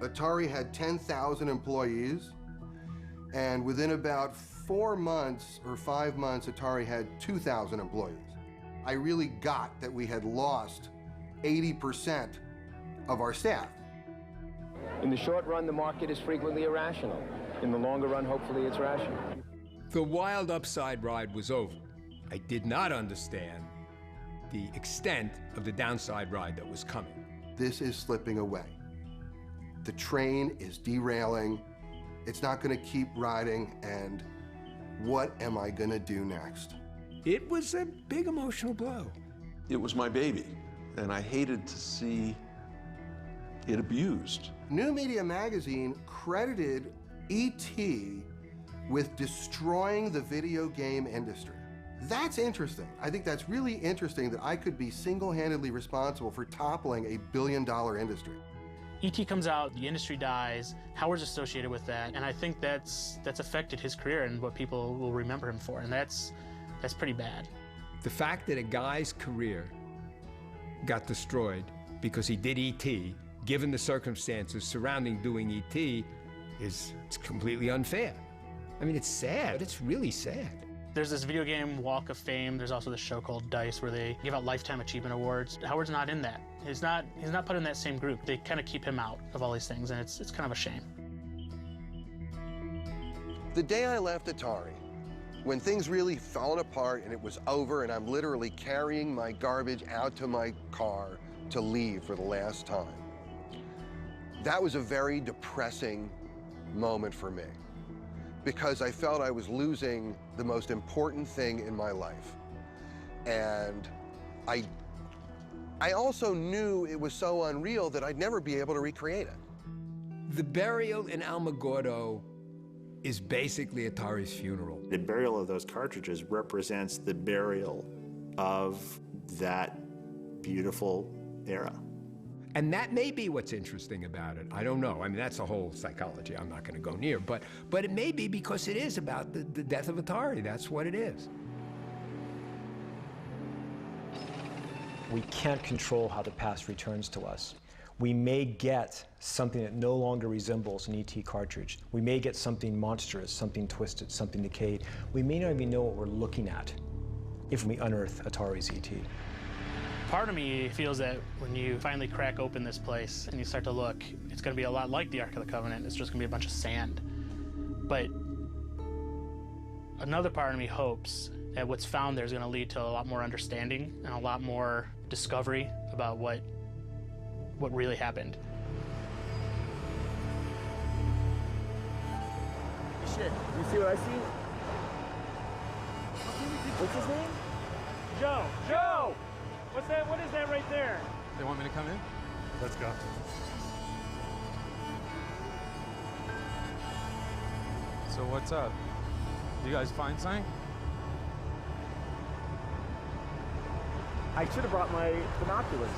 Atari had 10,000 employees, and within about 4 months or 5 months, Atari had 2,000 employees. I really got that we had lost 80% of our staff. In the short run, the market is frequently irrational. In the longer run, hopefully it's rational. The wild upside ride was over. I did not understand the extent of the downside ride that was coming. This is slipping away. The train is derailing. It's not going to keep riding, and what am I going to do next? It was a big emotional blow. It was my baby, and I hated to see it abused. New Media Magazine credited E.T. with destroying the video game industry. That's interesting. I think that's really interesting that I could be single-handedly responsible for toppling a billion-dollar industry. E.T. comes out, the industry dies, Howard's associated with that, and I think that's affected his career and what people will remember him for, and that's pretty bad. The fact that a guy's career got destroyed because he did E.T., given the circumstances surrounding doing E.T., it's completely unfair. I mean, it's sad. It's really sad. There's this video game Walk of Fame. There's also this show called DICE where they give out Lifetime Achievement Awards. Howard's not in that. He's not put in that same group. They kind of keep him out of all these things, and it's kind of a shame. The day I left Atari, when things really fallen apart and it was over and I'm literally carrying my garbage out to my car to leave for the last time, that was a very depressing moment for me, because I felt I was losing the most important thing in my life. And I also knew it was so unreal that I'd never be able to recreate it. The burial in Alamogordo is basically Atari's funeral. The burial of those cartridges represents the burial of that beautiful era. And that may be what's interesting about it. I don't know. I mean, that's a whole psychology I'm not going to go near. But it may be because it is about the death of Atari. That's what it is. We can't control how the past returns to us. We may get something that no longer resembles an ET cartridge. We may get something monstrous, something twisted, something decayed. We may not even know what we're looking at if we unearth Atari's ET. Part of me feels that when you finally crack open this place and you start to look, it's going to be a lot like the Ark of the Covenant. It's just going to be a bunch of sand. But another part of me hopes that what's found there is going to lead to a lot more understanding and a lot more discovery about what really happened. Shit, you see what I see? What's his name? Joe! Joe! What's that? What is that right there? They want me to come in? Let's go. So what's up? You guys find something? I should have brought my binoculars.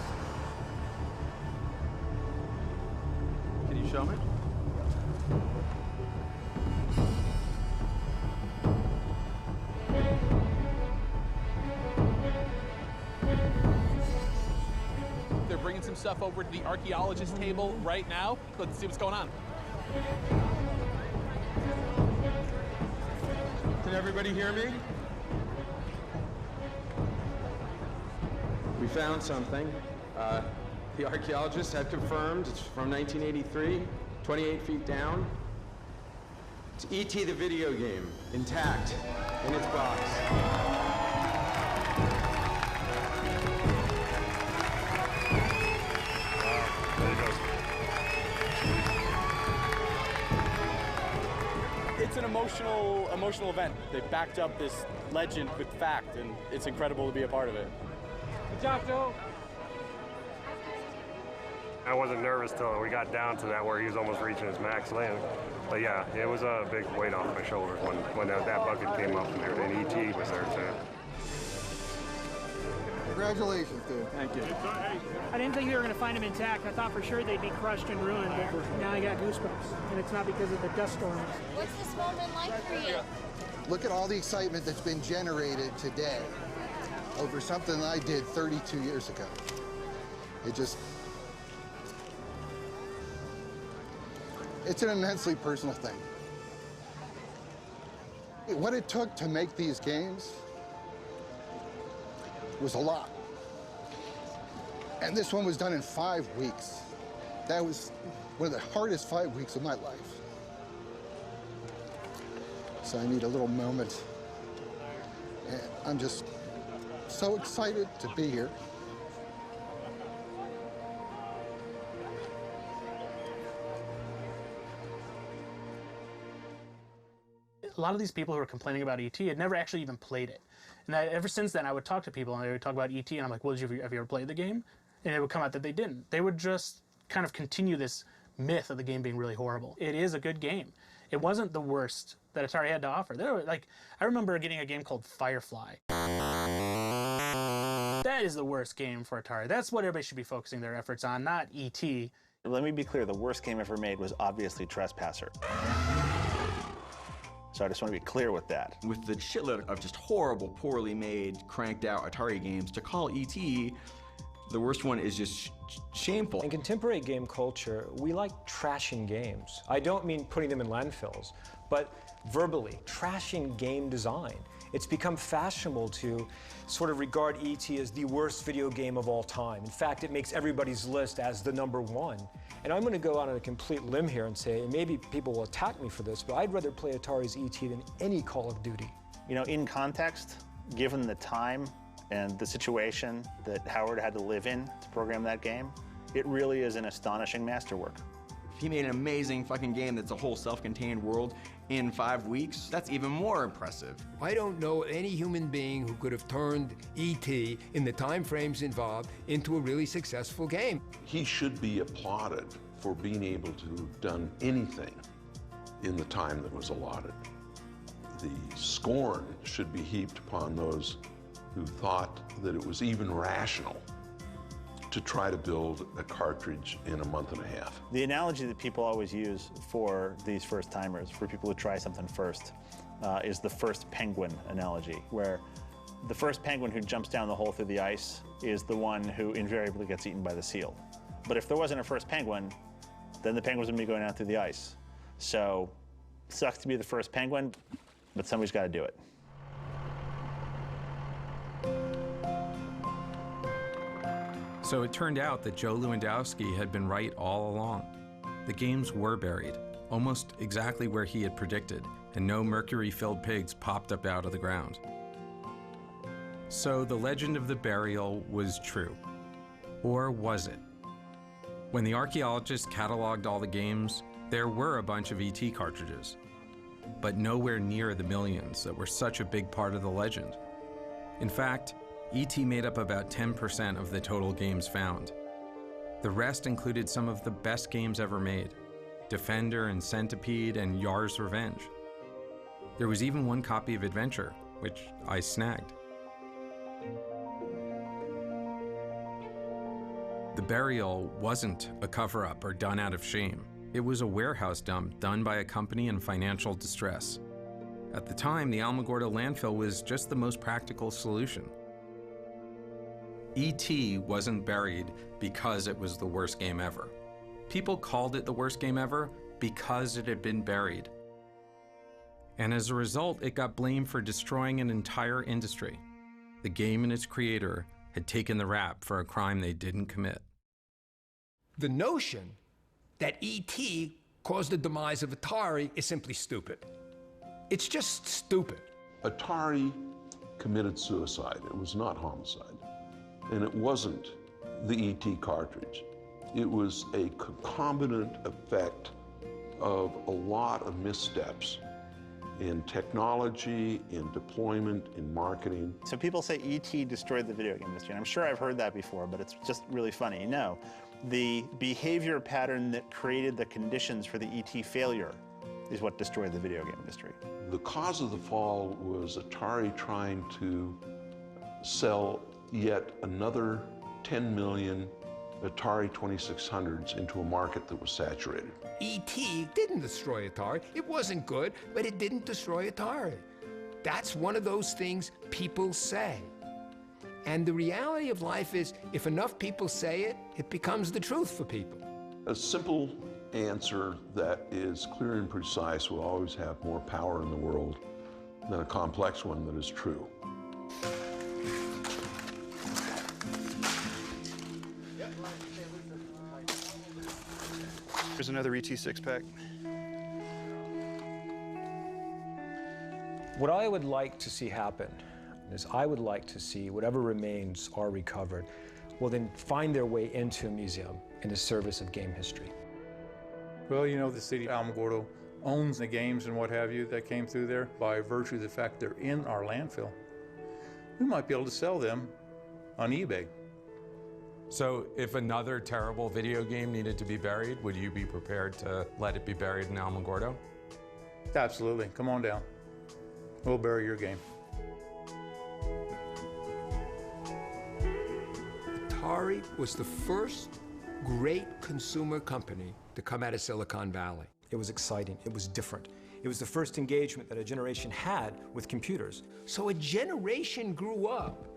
Can you show me? They're bringing some stuff over to the archaeologist table right now. Let's see what's going on. Can everybody hear me? We found something. The archaeologists have confirmed it's from 1983, 28 feet down. It's E.T. the video game, intact in its box. There it goes. emotional event. They backed up this legend with fact, and it's incredible to be a part of it. Good job, Joe. I wasn't nervous till we got down to that where he was almost reaching his max land. But yeah, it was a big weight off my shoulders when that bucket came up and E.T. was there too. Congratulations, dude. Thank you. I didn't think they were going to find him intact. I thought for sure they'd be crushed and ruined, but now I got goosebumps. And it's not because of the dust storms. What's this moment like for you? Look at all the excitement that's been generated today over something I did 32 years ago. It's an immensely personal thing. What it took to make these games was a lot. And this one was done in 5 weeks. That was one of the hardest 5 weeks of my life. So I need a little moment. And I'm just so excited to be here. A lot of these people who are complaining about E.T. had never actually even played it. And ever since then, I would talk to people and they would talk about E.T. and I'm like, well, have you ever played the game? And it would come out that they didn't. They would just kind of continue this myth of the game being really horrible. It is a good game. It wasn't the worst that Atari had to offer. There were, like, I remember getting a game called Firefly. That is the worst game for Atari. That's what everybody should be focusing their efforts on, not E.T. Let me be clear, the worst game ever made was obviously Trespasser. So I just want to be clear with that. With the shitload of just horrible, poorly made, cranked out Atari games, to call E.T. the worst one is just shameful. In contemporary game culture, we like trashing games. I don't mean putting them in landfills, but verbally, trashing game design. It's become fashionable to sort of regard E.T. as the worst video game of all time. In fact, it makes everybody's list as the #1. And I'm going to go out on a complete limb here and say, and maybe people will attack me for this, but I'd rather play Atari's E.T. than any Call of Duty. You know, in context, given the time and the situation that Howard had to live in to program that game, it really is an astonishing masterwork. If he made an amazing fucking game that's a whole self-contained world in 5 weeks, that's even more impressive. I don't know any human being who could have turned E.T. in the time frames involved into a really successful game. He should be applauded for being able to have done anything in the time that was allotted. The scorn should be heaped upon those who thought that it was even rational to try to build a cartridge in a month and a half. The analogy that people always use for these first-timers, for people who try something first, is the first penguin analogy, where the first penguin who jumps down the hole through the ice is the one who invariably gets eaten by the seal. But if there wasn't a first penguin, then the penguins would be going down through the ice. So, sucks to be the first penguin, but somebody's got to do it. So it turned out that Joe Lewandowski had been right all along. The games were buried, almost exactly where he had predicted, and no mercury-filled pigs popped up out of the ground. So the legend of the burial was true. Or was it? When the archaeologists cataloged all the games, there were a bunch of ET cartridges, but nowhere near the millions that were such a big part of the legend. In fact, E.T. made up about 10% of the total games found. The rest included some of the best games ever made: Defender and Centipede and Yar's Revenge. There was even one copy of Adventure, which I snagged. The burial wasn't a cover-up or done out of shame. It was a warehouse dump done by a company in financial distress. At the time, the Alamogordo landfill was just the most practical solution. E.T. wasn't buried because it was the worst game ever. People called it the worst game ever because it had been buried. And as a result, it got blamed for destroying an entire industry. The game and its creator had taken the rap for a crime they didn't commit. The notion that E.T. caused the demise of Atari is simply stupid. It's just stupid. Atari committed suicide. It was not homicide. And it wasn't the E.T. cartridge. It was a concomitant effect of a lot of missteps in technology, in deployment, in marketing. So people say E.T. destroyed the video game industry, and I'm sure I've heard that before, but it's just really funny. No, the behavior pattern that created the conditions for the E.T. failure is what destroyed the video game industry. The cause of the fall was Atari trying to sell yet another 10 million Atari 2600s into a market that was saturated. E.T. didn't destroy Atari. It wasn't good, but it didn't destroy Atari. That's one of those things people say. And the reality of life is, if enough people say it, it becomes the truth for people. A simple answer that is clear and precise will always have more power in the world than a complex one that is true. Here's another ET six-pack. What I would like to see happen is I would like to see whatever remains are recovered will then find their way into a museum in the service of game history. Well, you know, the city of Alamogordo owns the games and what have you that came through there by virtue of the fact they're in our landfill. We might be able to sell them on eBay. So if another terrible video game needed to be buried, would you be prepared to let it be buried in Alamogordo? Absolutely. Come on down. We'll bury your game. Atari was the first great consumer company to come out of Silicon Valley. It was exciting. It was different. It was the first engagement that a generation had with computers. So a generation grew up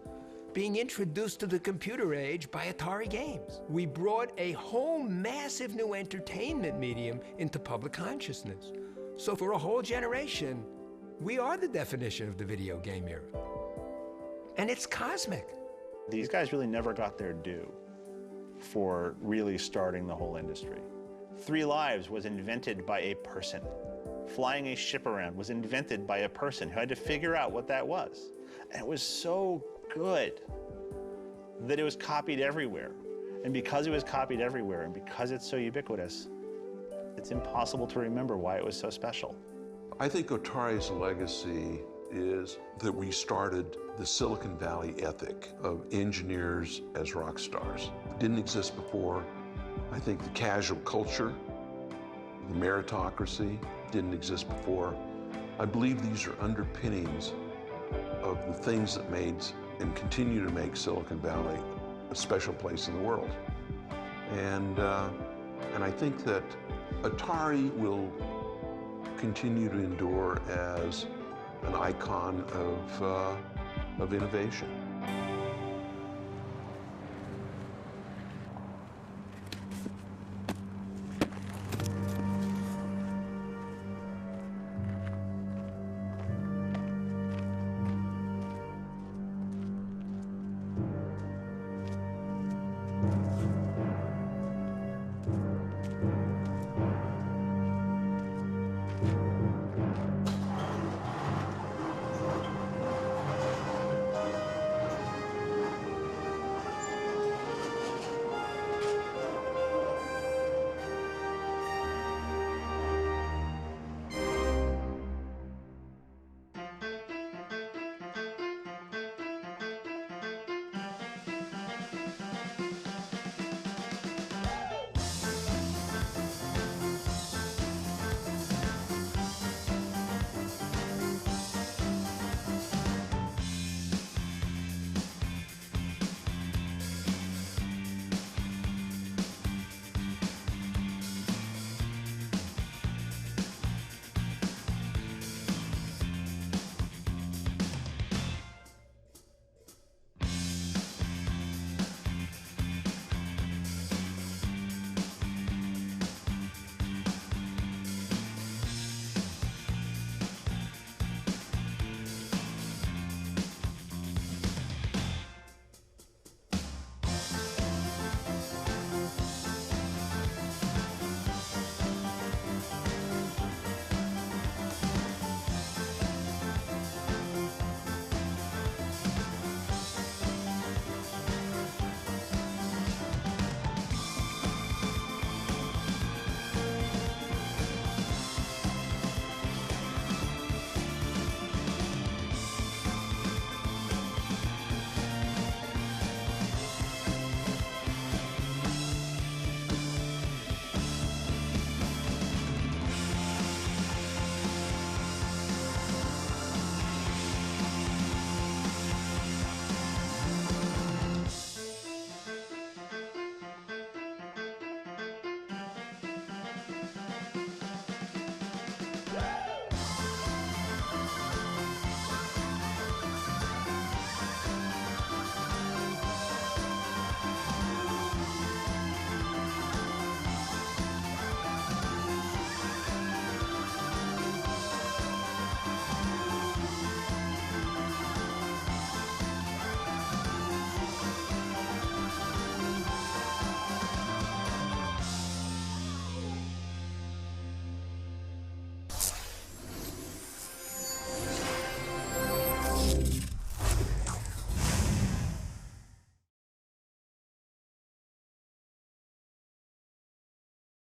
being introduced to the computer age by Atari games. We brought a whole massive new entertainment medium into public consciousness. So for a whole generation, we are the definition of the video game era. And it's cosmic. These guys really never got their due for really starting the whole industry. 3 Lives was invented by a person. Flying a ship around was invented by a person who had to figure out what that was. And it was so good that it was copied everywhere. And because it was copied everywhere and because it's so ubiquitous, it's impossible to remember why it was so special. I think Atari's legacy is that we started the Silicon Valley ethic of engineers as rock stars. It didn't exist before. I think the casual culture, the meritocracy didn't exist before. I believe these are underpinnings of the things that made and continue to make Silicon Valley a special place in the world. And I think that Atari will continue to endure as an icon of innovation.